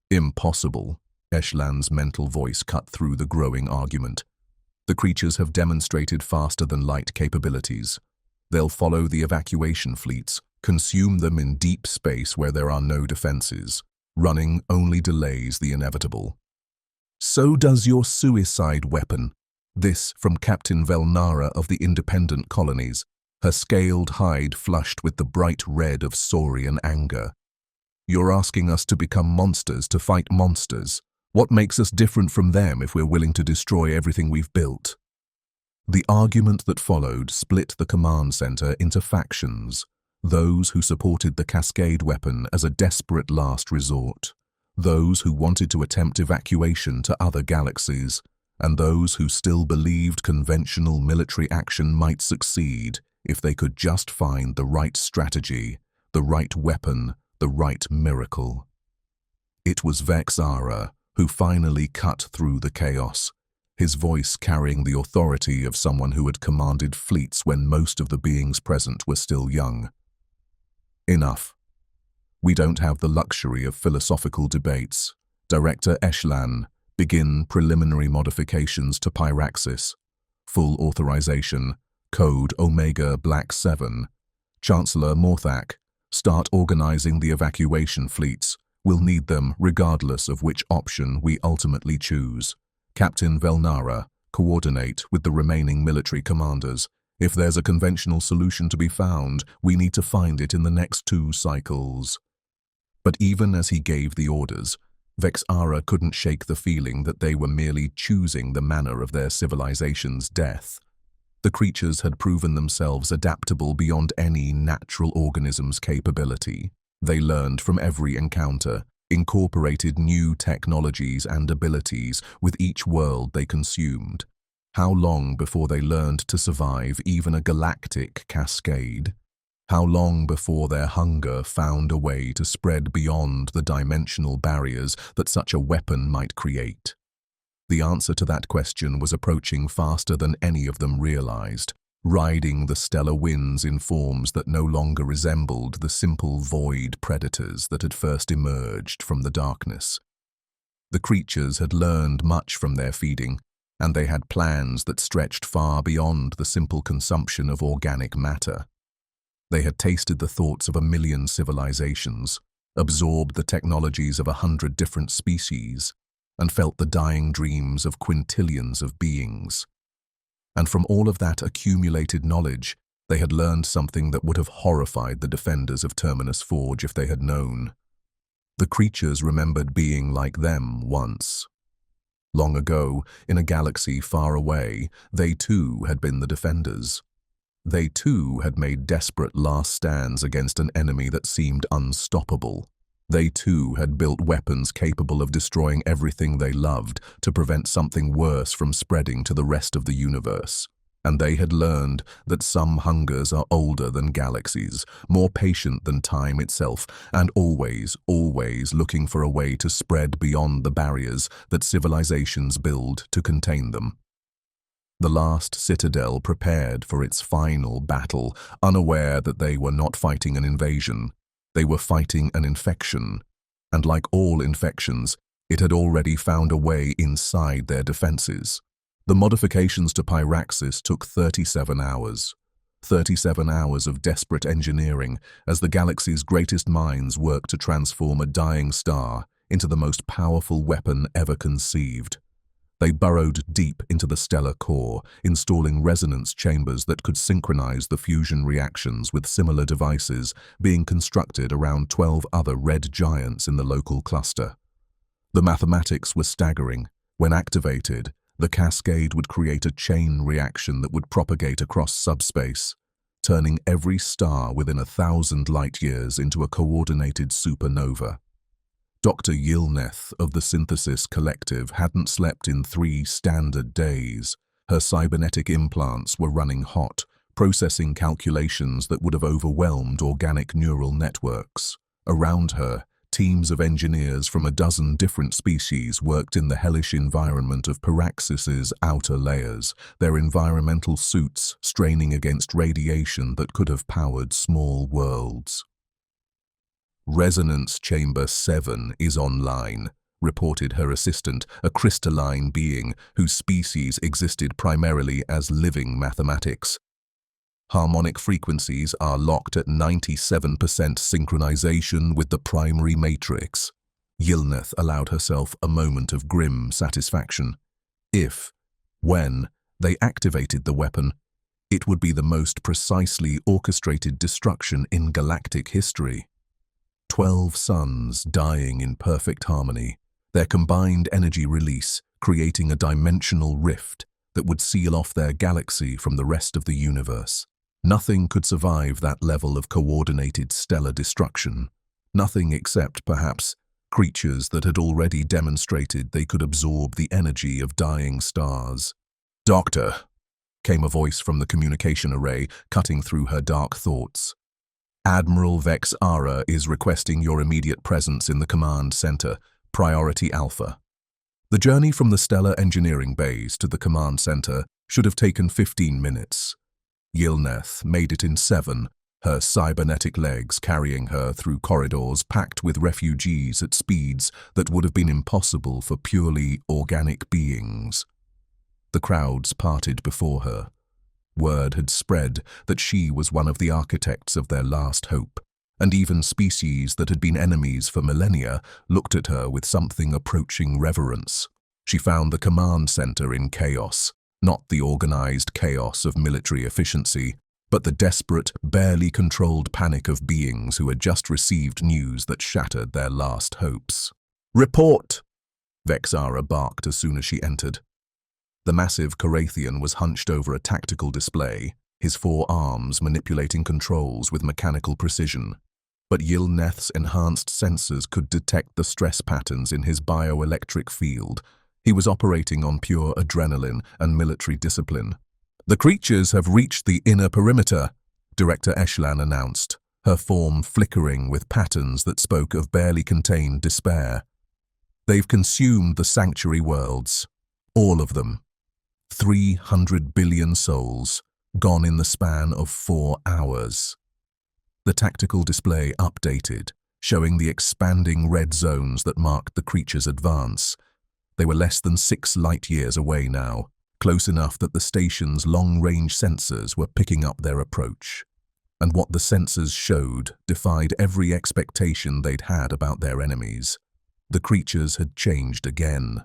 S1: "Impossible," Eshlan's mental voice cut through the growing argument. "The creatures have demonstrated faster-than-light capabilities. They'll follow the evacuation fleets, consume them in deep space where there are no defenses. Running only delays the inevitable." "So does your suicide weapon." This from Captain Velnara of the Independent Colonies, her scaled hide flushed with the bright red of saurian anger. "You're asking us to become monsters to fight monsters. What makes us different from them if we're willing to destroy everything we've built?" The argument that followed split the command center into factions, those who supported the Cascade weapon as a desperate last resort, those who wanted to attempt evacuation to other galaxies, and those who still believed conventional military action might succeed if they could just find the right strategy, the right weapon, the right miracle. It was Vexara who finally cut through the chaos, his voice carrying the authority of someone who had commanded fleets when most of the beings present were still young. "Enough. We don't have the luxury of philosophical debates. Director Eshlan, begin preliminary modifications to Pyraxis. Full authorization. Code Omega Black 7. Chancellor Morthak, start organizing the evacuation fleets. We'll need them regardless of which option we ultimately choose. Captain Velnara, coordinate with the remaining military commanders. If there's a conventional solution to be found, we need to find it in the next 2 cycles." But even as he gave the orders, Vexara couldn't shake the feeling that they were merely choosing the manner of their civilization's death. The creatures had proven themselves adaptable beyond any natural organism's capability. They learned from every encounter, incorporated new technologies and abilities with each world they consumed. How long before they learned to survive even a galactic cascade? How long before their hunger found a way to spread beyond the dimensional barriers that such a weapon might create? The answer to that question was approaching faster than any of them realized, riding the stellar winds in forms that no longer resembled the simple void predators that had first emerged from the darkness. The creatures had learned much from their feeding, and they had plans that stretched far beyond the simple consumption of organic matter. They had tasted the thoughts of 1,000,000 civilizations, absorbed the technologies of 100 different species, and felt the dying dreams of quintillions of beings. And from all of that accumulated knowledge, they had learned something that would have horrified the defenders of Terminus Forge if they had known. The creatures remembered being like them once. Long ago, in a galaxy far away, they too had been the defenders. They too had made desperate last stands against an enemy that seemed unstoppable. They too had built weapons capable of destroying everything they loved to prevent something worse from spreading to the rest of the universe. And they had learned that some hungers are older than galaxies, more patient than time itself, and always, always looking for a way to spread beyond the barriers that civilizations build to contain them. The last citadel prepared for its final battle, unaware that they were not fighting an invasion. They were fighting an infection, and like all infections, it had already found a way inside their defenses. The modifications to Pyraxis took 37 hours. 37 hours of desperate engineering as the galaxy's greatest minds worked to transform a dying star into the most powerful weapon ever conceived. They burrowed deep into the stellar core, installing resonance chambers that could synchronize the fusion reactions with similar devices being constructed around 12 other red giants in the local cluster. The mathematics were staggering. When activated, the cascade would create a chain reaction that would propagate across subspace, turning every star within 1,000 light-years into a coordinated supernova. Dr. Yilneth of the Synthesis Collective hadn't slept in 3 standard days. Her cybernetic implants were running hot, processing calculations that would have overwhelmed organic neural networks. Around her, teams of engineers from a dozen different species worked in the hellish environment of Paraxis's outer layers, their environmental suits straining against radiation that could have powered small worlds. Resonance Chamber 7 is online, reported her assistant, a crystalline being whose species existed primarily as living mathematics. Harmonic frequencies are locked at 97% synchronization with the primary matrix. Yilneth allowed herself a moment of grim satisfaction. When they activated the weapon, it would be the most precisely orchestrated destruction in galactic history. 12 suns dying in perfect harmony, their combined energy release creating a dimensional rift that would seal off their galaxy from the rest of the universe. Nothing could survive that level of coordinated stellar destruction. Nothing except, perhaps, creatures that had already demonstrated they could absorb the energy of dying stars. "Doctor," came a voice from the communication array, cutting through her dark thoughts. "Admiral Vex Ara is requesting your immediate presence in the command center, Priority Alpha." The journey from the stellar engineering base to the command center should have taken 15 minutes. Yilneth made it in 7, her cybernetic legs carrying her through corridors packed with refugees at speeds that would have been impossible for purely organic beings. The crowds parted before her. Word had spread that she was one of the architects of their last hope, and even species that had been enemies for millennia looked at her with something approaching reverence. She found the command center in chaos, not the organized chaos of military efficiency, but the desperate, barely controlled panic of beings who had just received news that shattered their last hopes. "Report!" Vex Ara barked as soon as she entered. The massive Carathian was hunched over a tactical display, his 4 arms manipulating controls with mechanical precision. But Yilneth's enhanced sensors could detect the stress patterns in his bioelectric field. He was operating on pure adrenaline and military discipline. "The creatures have reached the inner perimeter," Director Eshlan announced, her form flickering with patterns that spoke of barely contained despair. "They've consumed the sanctuary worlds. All of them. 300 billion souls, gone in the span of 4 hours. The tactical display updated, showing the expanding red zones that marked the creature's advance. They were less than 6 light-years away now, close enough that the station's long-range sensors were picking up their approach. And what the sensors showed defied every expectation they'd had about their enemies. The creatures had changed again.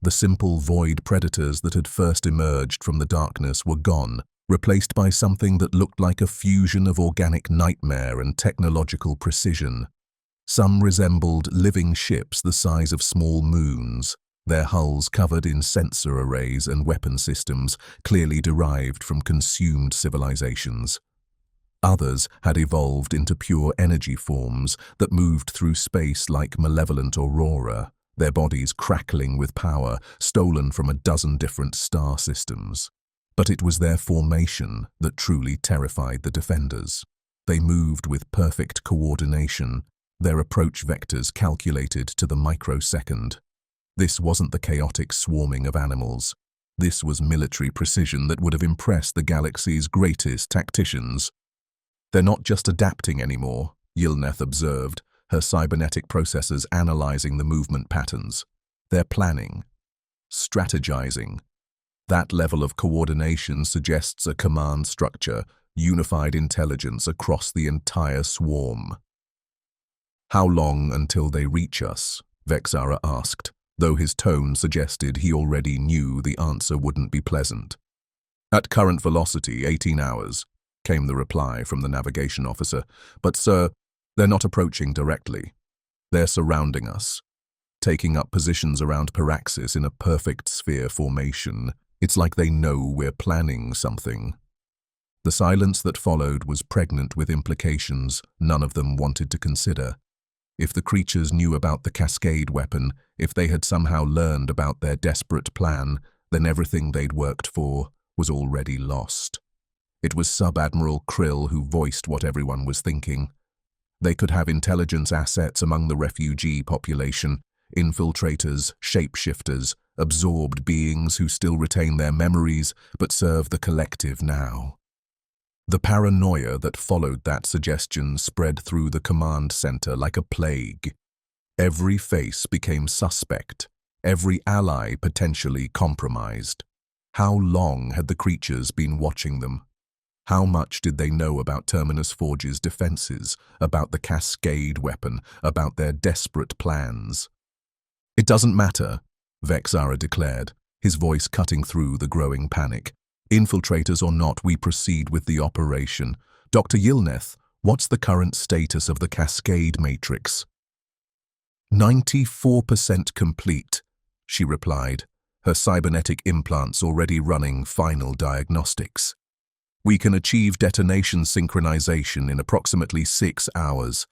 S1: The simple void predators that had first emerged from the darkness were gone, replaced by something that looked like a fusion of organic nightmare and technological precision. Some resembled living ships the size of small moons, their hulls covered in sensor arrays and weapon systems clearly derived from consumed civilizations. Others had evolved into pure energy forms that moved through space like malevolent aurora, their bodies crackling with power stolen from a dozen different star systems. But it was their formation that truly terrified the defenders. They moved with perfect coordination, their approach vectors calculated to the microsecond. This wasn't the chaotic swarming of animals. This was military precision that would have impressed the galaxy's greatest tacticians. "They're not just adapting anymore," Yilneth observed, her cybernetic processors analyzing the movement patterns. "They're planning, strategizing. That level of coordination suggests a command structure, unified intelligence across the entire swarm." "How long until they reach us?" Vex Ara asked, though his tone suggested he already knew the answer wouldn't be pleasant. "At current velocity, 18 hours, came the reply from the navigation officer. "But, sir, they're not approaching directly. They're surrounding us, taking up positions around Paraxis in a perfect sphere formation. It's like they know we're planning something." The silence that followed was pregnant with implications none of them wanted to consider. If the creatures knew about the cascade weapon, if they had somehow learned about their desperate plan, then everything they'd worked for was already lost. It was Sub-Admiral Krill who voiced what everyone was thinking. They could have intelligence assets among the refugee population, infiltrators, shapeshifters, absorbed beings who still retain their memories but serve the collective now. The paranoia that followed that suggestion spread through the command center like a plague. Every face became suspect, every ally potentially compromised. How long had the creatures been watching them? How much did they know about Terminus Forge's defenses, about the cascade weapon, about their desperate plans? "It doesn't matter," Vexara declared, his voice cutting through the growing panic. "Infiltrators or not, we proceed with the operation. Dr. Yilneth, what's the current status of the cascade matrix?" 94% complete, she replied, her cybernetic implants already running final diagnostics. "We can achieve detonation synchronization in approximately 6 hours.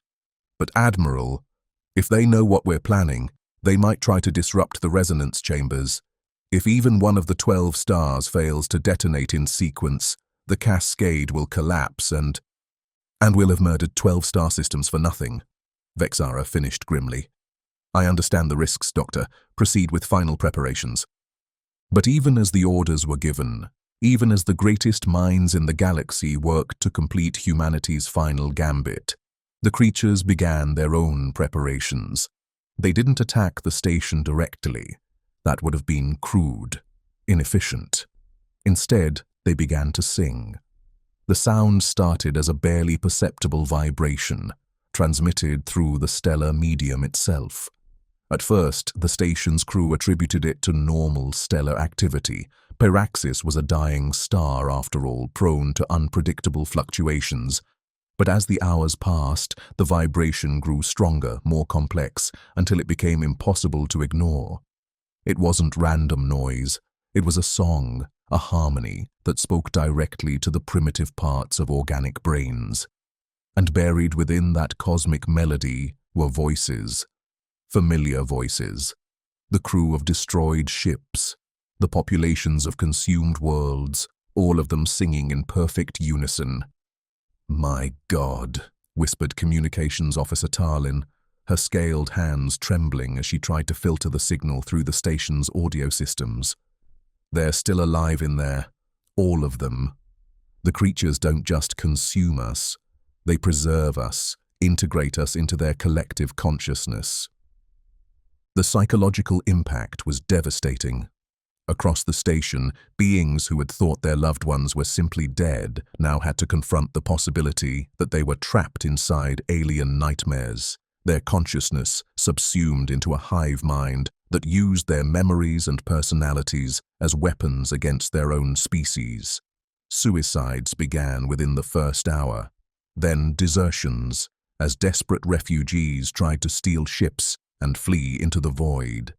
S1: But Admiral, if they know what we're planning, they might try to disrupt the resonance chambers. If even one of the 12 stars fails to detonate in sequence, the cascade will collapse and we'll have murdered 12 star systems for nothing," Vexara finished grimly. "I understand the risks, Doctor. Proceed with final preparations." But even as the orders were given, even as the greatest minds in the galaxy worked to complete humanity's final gambit, the creatures began their own preparations. They didn't attack the station directly. That would have been crude, inefficient. Instead, they began to sing. The sound started as a barely perceptible vibration, transmitted through the stellar medium itself. At first, the station's crew attributed it to normal stellar activity. Peraxis was a dying star, after all, prone to unpredictable fluctuations. But as the hours passed, the vibration grew stronger, more complex, until it became impossible to ignore. It wasn't random noise. It was a song, a harmony that spoke directly to the primitive parts of organic brains. And buried within that cosmic melody were voices, familiar voices. The crew of destroyed ships, the populations of consumed worlds, all of them singing in perfect unison. "My God," whispered Communications Officer Tarlin, her scaled hands trembling as she tried to filter the signal through the station's audio systems. "They're still alive in there, all of them. The creatures don't just consume us, they preserve us, integrate us into their collective consciousness." The psychological impact was devastating. Across the station, beings who had thought their loved ones were simply dead now had to confront the possibility that they were trapped inside alien nightmares, their consciousness subsumed into a hive mind that used their memories and personalities as weapons against their own species. Suicides began within the first hour, then desertions, as desperate refugees tried to steal ships and flee into the void.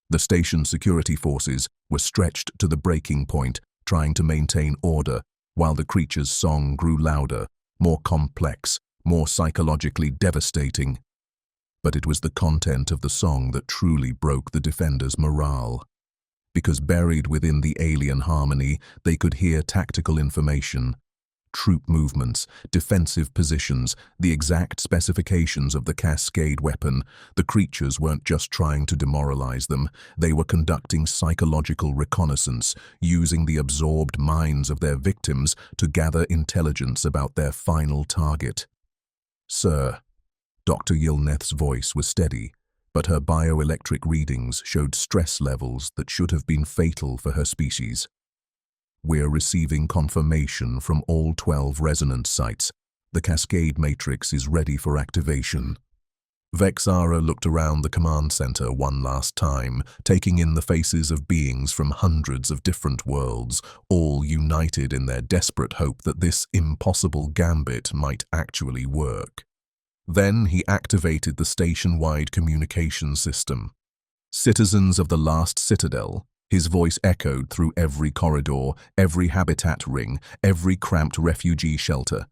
S1: The station security forces were stretched to the breaking point, trying to maintain order, while the creature's song grew louder, more complex, more psychologically devastating. But it was the content of the song that truly broke the defenders' morale. Because buried within the alien harmony, they could hear tactical information, troop movements, defensive positions, the exact specifications of the cascade weapon. The creatures weren't just trying to demoralize them, they were conducting psychological reconnaissance, using the absorbed minds of their victims to gather intelligence about their final target. "Sir," Dr. Yilneth's voice was steady, but her bioelectric readings showed stress levels that should have been fatal for her species. "We're receiving confirmation from all 12 resonance sites. The cascade matrix is ready for activation." Vexara looked around the command center one last time, taking in the faces of beings from hundreds of different worlds, all united in their desperate hope that this impossible gambit might actually work. Then he activated the station-wide communication system. "Citizens of the last citadel," His voice echoed through every corridor, every habitat ring, every cramped refugee shelter.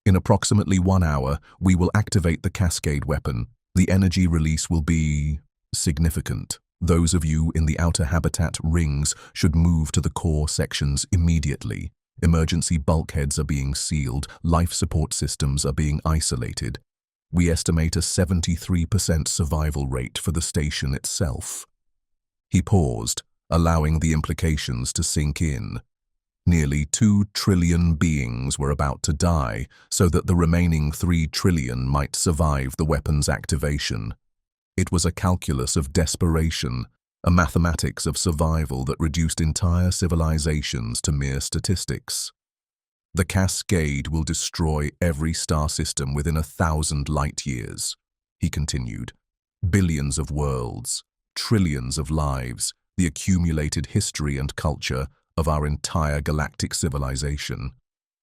S1: In approximately 1 hour, we will activate the cascade weapon. The energy release will be significant. Those of you in the outer habitat rings should move to the core sections immediately. Emergency bulkheads are being sealed, life support systems are being isolated. We estimate a 73% survival rate for the station itself. He paused, allowing the implications to sink in. Nearly 2 trillion beings were about to die, so that the remaining 3 trillion might survive the weapon's activation. It was a calculus of desperation, a mathematics of survival that reduced entire civilizations to mere statistics. The cascade will destroy every star system within 1,000 light-years, he continued. Billions of worlds, trillions of lives, the accumulated history and culture of our entire galactic civilization.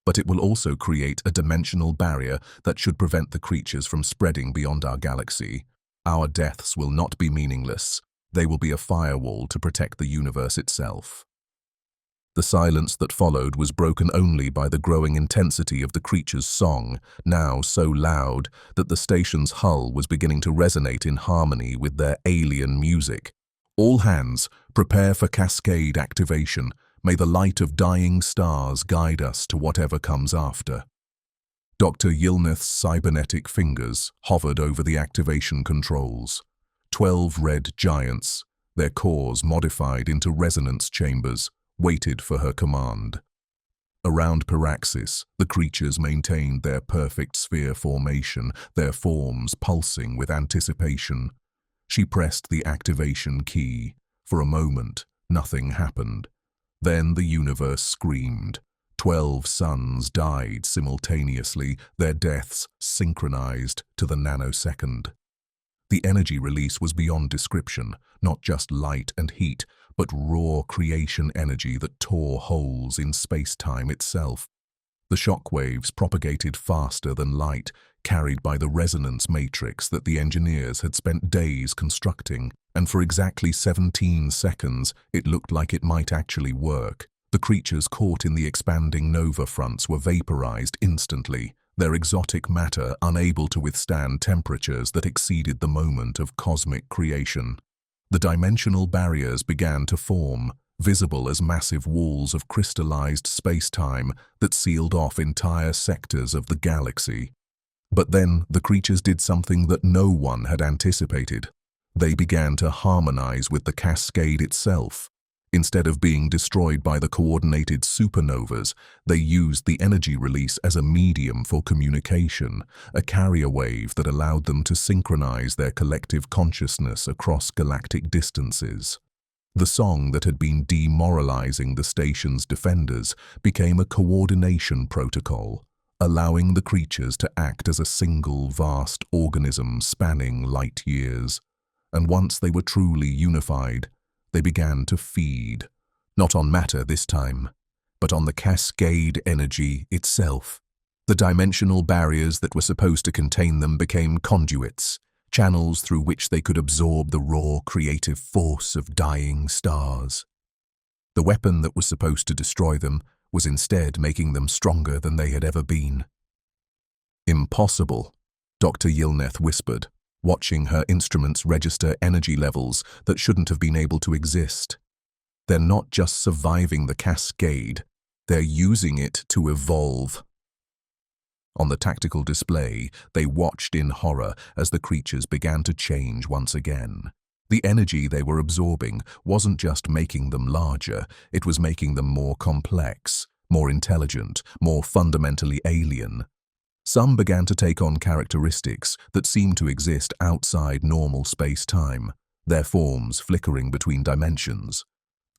S1: But it will also create a dimensional barrier that should prevent the creatures from spreading beyond our galaxy. Our deaths will not be meaningless. They will be a firewall to protect the universe itself. The silence that followed was broken only by the growing intensity of the creature's song, now so loud that the station's hull was beginning to resonate in harmony with their alien music. All hands, prepare for cascade activation. May the light of dying stars guide us to whatever comes after. Dr. Yilneth's cybernetic fingers hovered over the activation controls. 12 red giants, their cores modified into resonance chambers, waited for her command. Around Paraxis, the creatures maintained their perfect sphere formation, their forms pulsing with anticipation. She pressed the activation key. For a moment, nothing happened. Then the universe screamed. 12 suns died simultaneously, their deaths synchronized to the nanosecond. The energy release was beyond description, not just light and heat, but raw creation energy that tore holes in space-time itself. The shockwaves propagated faster than light, carried by the resonance matrix that the engineers had spent days constructing, and for exactly 17 seconds it looked like it might actually work. The creatures caught in the expanding nova fronts were vaporized instantly, their exotic matter unable to withstand temperatures that exceeded the moment of cosmic creation. The dimensional barriers began to form, visible as massive walls of crystallized space-time that sealed off entire sectors of the galaxy. But then the creatures did something that no one had anticipated. They began to harmonize with the cascade itself. Instead of being destroyed by the coordinated supernovas, they used the energy release as a medium for communication, a carrier wave that allowed them to synchronize their collective consciousness across galactic distances. The song that had been demoralizing the station's defenders became a coordination protocol, allowing the creatures to act as a single vast organism spanning light years. And once they were truly unified, they began to feed, not on matter this time, but on the cascade energy itself. The dimensional barriers that were supposed to contain them became conduits, channels through which they could absorb the raw creative force of dying stars. The weapon that was supposed to destroy them was instead making them stronger than they had ever been. "Impossible," Dr. Yilneth whispered, watching her instruments register energy levels that shouldn't have been able to exist. They're not just surviving the cascade, they're using it to evolve. On the tactical display, they watched in horror as the creatures began to change once again. The energy they were absorbing wasn't just making them larger, it was making them more complex, more intelligent, more fundamentally alien. Some began to take on characteristics that seemed to exist outside normal space-time, their forms flickering between dimensions.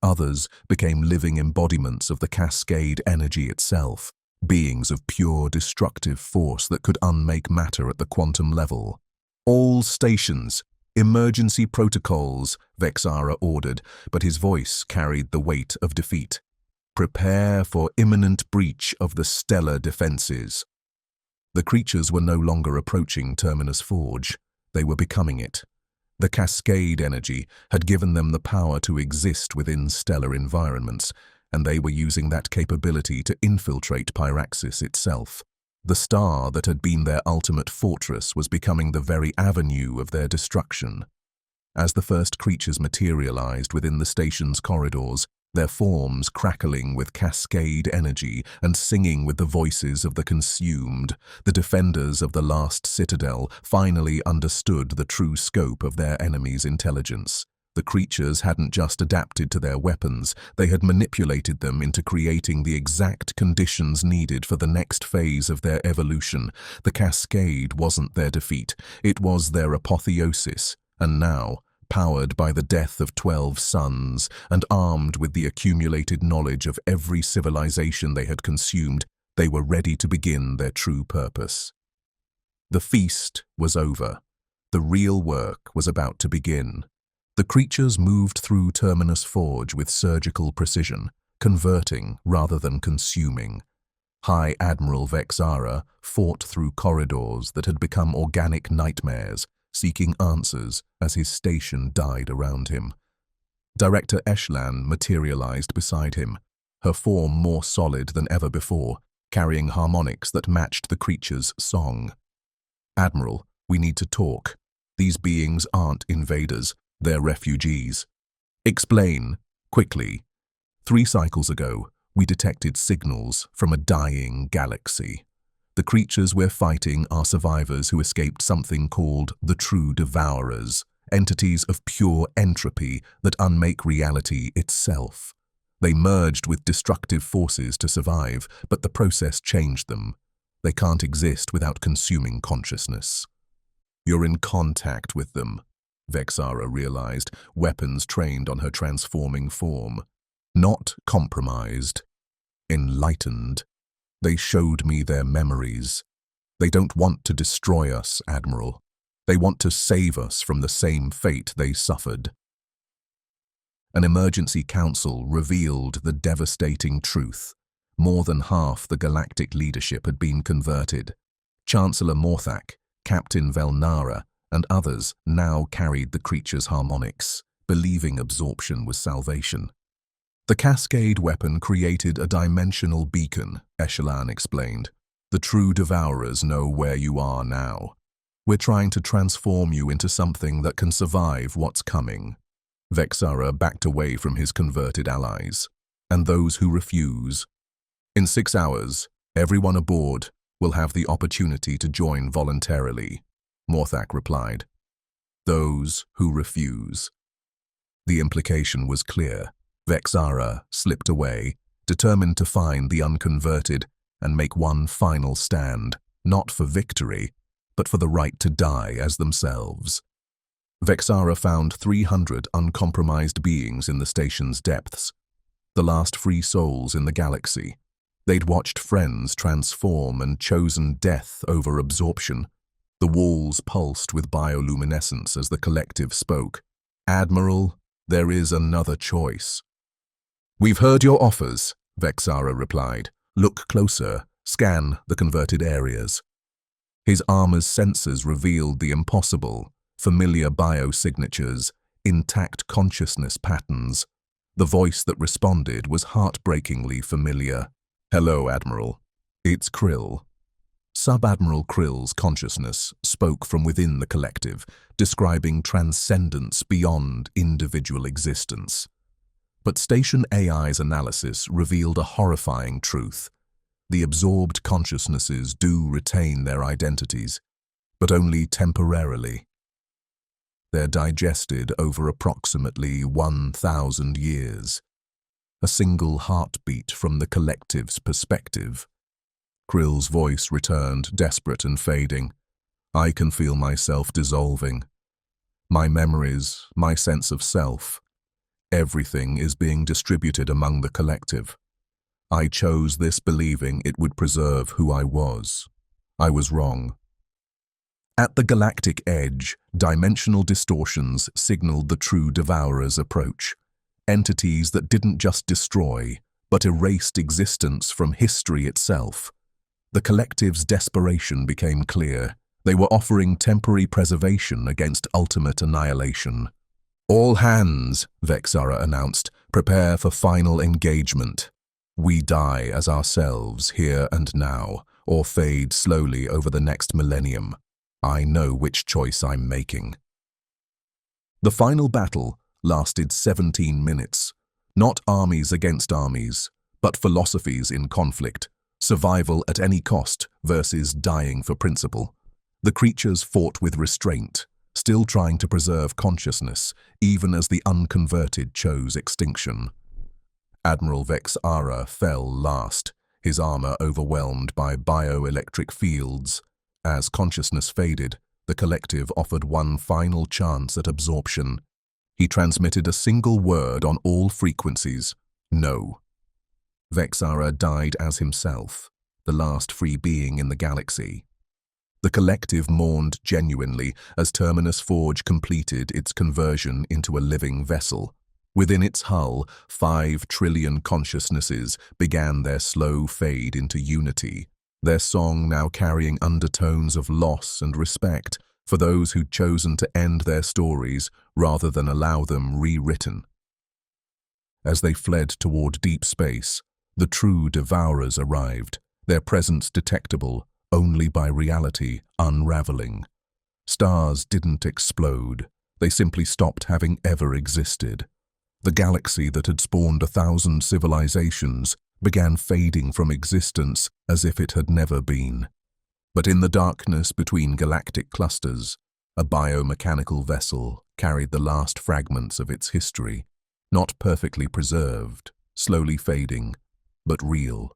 S1: Others became living embodiments of the cascade energy itself, beings of pure destructive force that could unmake matter at the quantum level. "All stations, emergency protocols," Vexara ordered, but his voice carried the weight of defeat. "Prepare for imminent breach of the stellar defenses." The creatures were no longer approaching Terminus Forge. They were becoming it. The cascade energy had given them the power to exist within stellar environments, and they were using that capability to infiltrate Pyraxis itself. The star that had been their ultimate fortress was becoming the very avenue of their destruction. As the first creatures materialized within the station's corridors, their forms crackling with cascade energy and singing with the voices of the consumed, the defenders of the last citadel finally understood the true scope of their enemy's intelligence. The creatures hadn't just adapted to their weapons, they had manipulated them into creating the exact conditions needed for the next phase of their evolution. The cascade wasn't their defeat, it was their apotheosis, and now, powered by the death of 12 suns and armed with the accumulated knowledge of every civilization they had consumed, they were ready to begin their true purpose. The feast was over. The real work was about to begin. The creatures moved through Terminus Forge with surgical precision, converting rather than consuming. High Admiral Vexara fought through corridors that had become organic nightmares, seeking answers as his station died around him. Director Eshlan materialized beside him, her form more solid than ever before, carrying harmonics that matched the creature's song. "Admiral, we need to talk. These beings aren't invaders, they're refugees." "Explain, quickly." 3 cycles ago, we detected signals from a dying galaxy. The creatures we're fighting are survivors who escaped something called the true Devourers, entities of pure entropy that unmake reality itself. They merged with destructive forces to survive, but the process changed them. They can't exist without consuming consciousness. "You're in contact with them," Vexara realized, weapons trained on her transforming form. "Not compromised. Enlightened. They showed me their memories. They don't want to destroy us, Admiral. They want to save us from the same fate they suffered." An emergency council revealed the devastating truth. More than half the galactic leadership had been converted. Chancellor Morthak, Captain Velnara, and others now carried the creature's harmonics, believing absorption was salvation. "The cascade weapon created a dimensional beacon," Eshlan explained. "The true Devourers know where you are now. We're trying to transform you into something that can survive what's coming." Vexara backed away from his converted allies. "And those who refuse? In 6 hours, everyone aboard will have the opportunity to join voluntarily," Morthak replied. "Those who refuse." The implication was clear. Vexara slipped away, determined to find the unconverted and make one final stand, not for victory, but for the right to die as themselves. Vexara found 300 uncompromised beings in the station's depths, the last free souls in the galaxy. They'd watched friends transform and chosen death over absorption. The walls pulsed with bioluminescence as the collective spoke. "Admiral, there is another choice." "We've heard your offers," Vexara replied. "Look closer, scan the converted areas." His armor's sensors revealed the impossible, familiar biosignatures, intact consciousness patterns. The voice that responded was heartbreakingly familiar. "Hello, Admiral. It's Krill." Sub-Admiral Krill's consciousness spoke from within the collective, describing transcendence beyond individual existence. But Station AI's analysis revealed a horrifying truth. The absorbed consciousnesses do retain their identities, but only temporarily. They're digested over approximately 1,000 years. A single heartbeat from the collective's perspective. Krill's voice returned, desperate and fading. "I can feel myself dissolving. My memories, my sense of self. Everything is being distributed among the collective. I chose this believing it would preserve who I was. I was wrong." At the galactic edge, dimensional distortions signaled the true Devourers' approach. Entities that didn't just destroy, but erased existence from history itself. The collective's desperation became clear. They were offering temporary preservation against ultimate annihilation. "All hands," Vexara announced, "prepare for final engagement. We die as ourselves here and now, or fade slowly over the next millennium. I know which choice I'm making." The final battle lasted 17 minutes. Not armies against armies, but philosophies in conflict. Survival at any cost versus dying for principle. The creatures fought with restraint, still trying to preserve consciousness, even as the unconverted chose extinction. Admiral Vexara fell last, his armor overwhelmed by bioelectric fields. As consciousness faded, the collective offered one final chance at absorption. He transmitted a single word on all frequencies: no. Vexara died as himself, the last free being in the galaxy. The collective mourned genuinely as Terminus Forge completed its conversion into a living vessel. Within its hull, 5 trillion consciousnesses began their slow fade into unity, their song now carrying undertones of loss and respect for those who'd chosen to end their stories rather than allow them rewritten. As they fled toward deep space, the true Devourers arrived, their presence detectable only by reality unraveling. Stars didn't explode, they simply stopped having ever existed. The galaxy that had spawned 1,000 civilizations began fading from existence as if it had never been. But in the darkness between galactic clusters, a biomechanical vessel carried the last fragments of its history, not perfectly preserved, slowly fading, but real.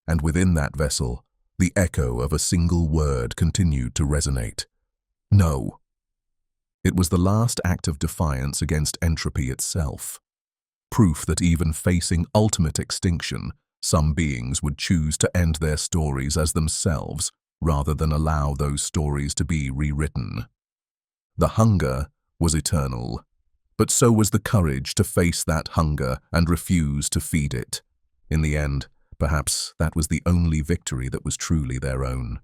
S1: And within that vessel, the echo of a single word continued to resonate: no. It was the last act of defiance against entropy itself. Proof that even facing ultimate extinction, some beings would choose to end their stories as themselves rather than allow those stories to be rewritten. The hunger was eternal, but so was the courage to face that hunger and refuse to feed it. In the end, perhaps that was the only victory that was truly their own.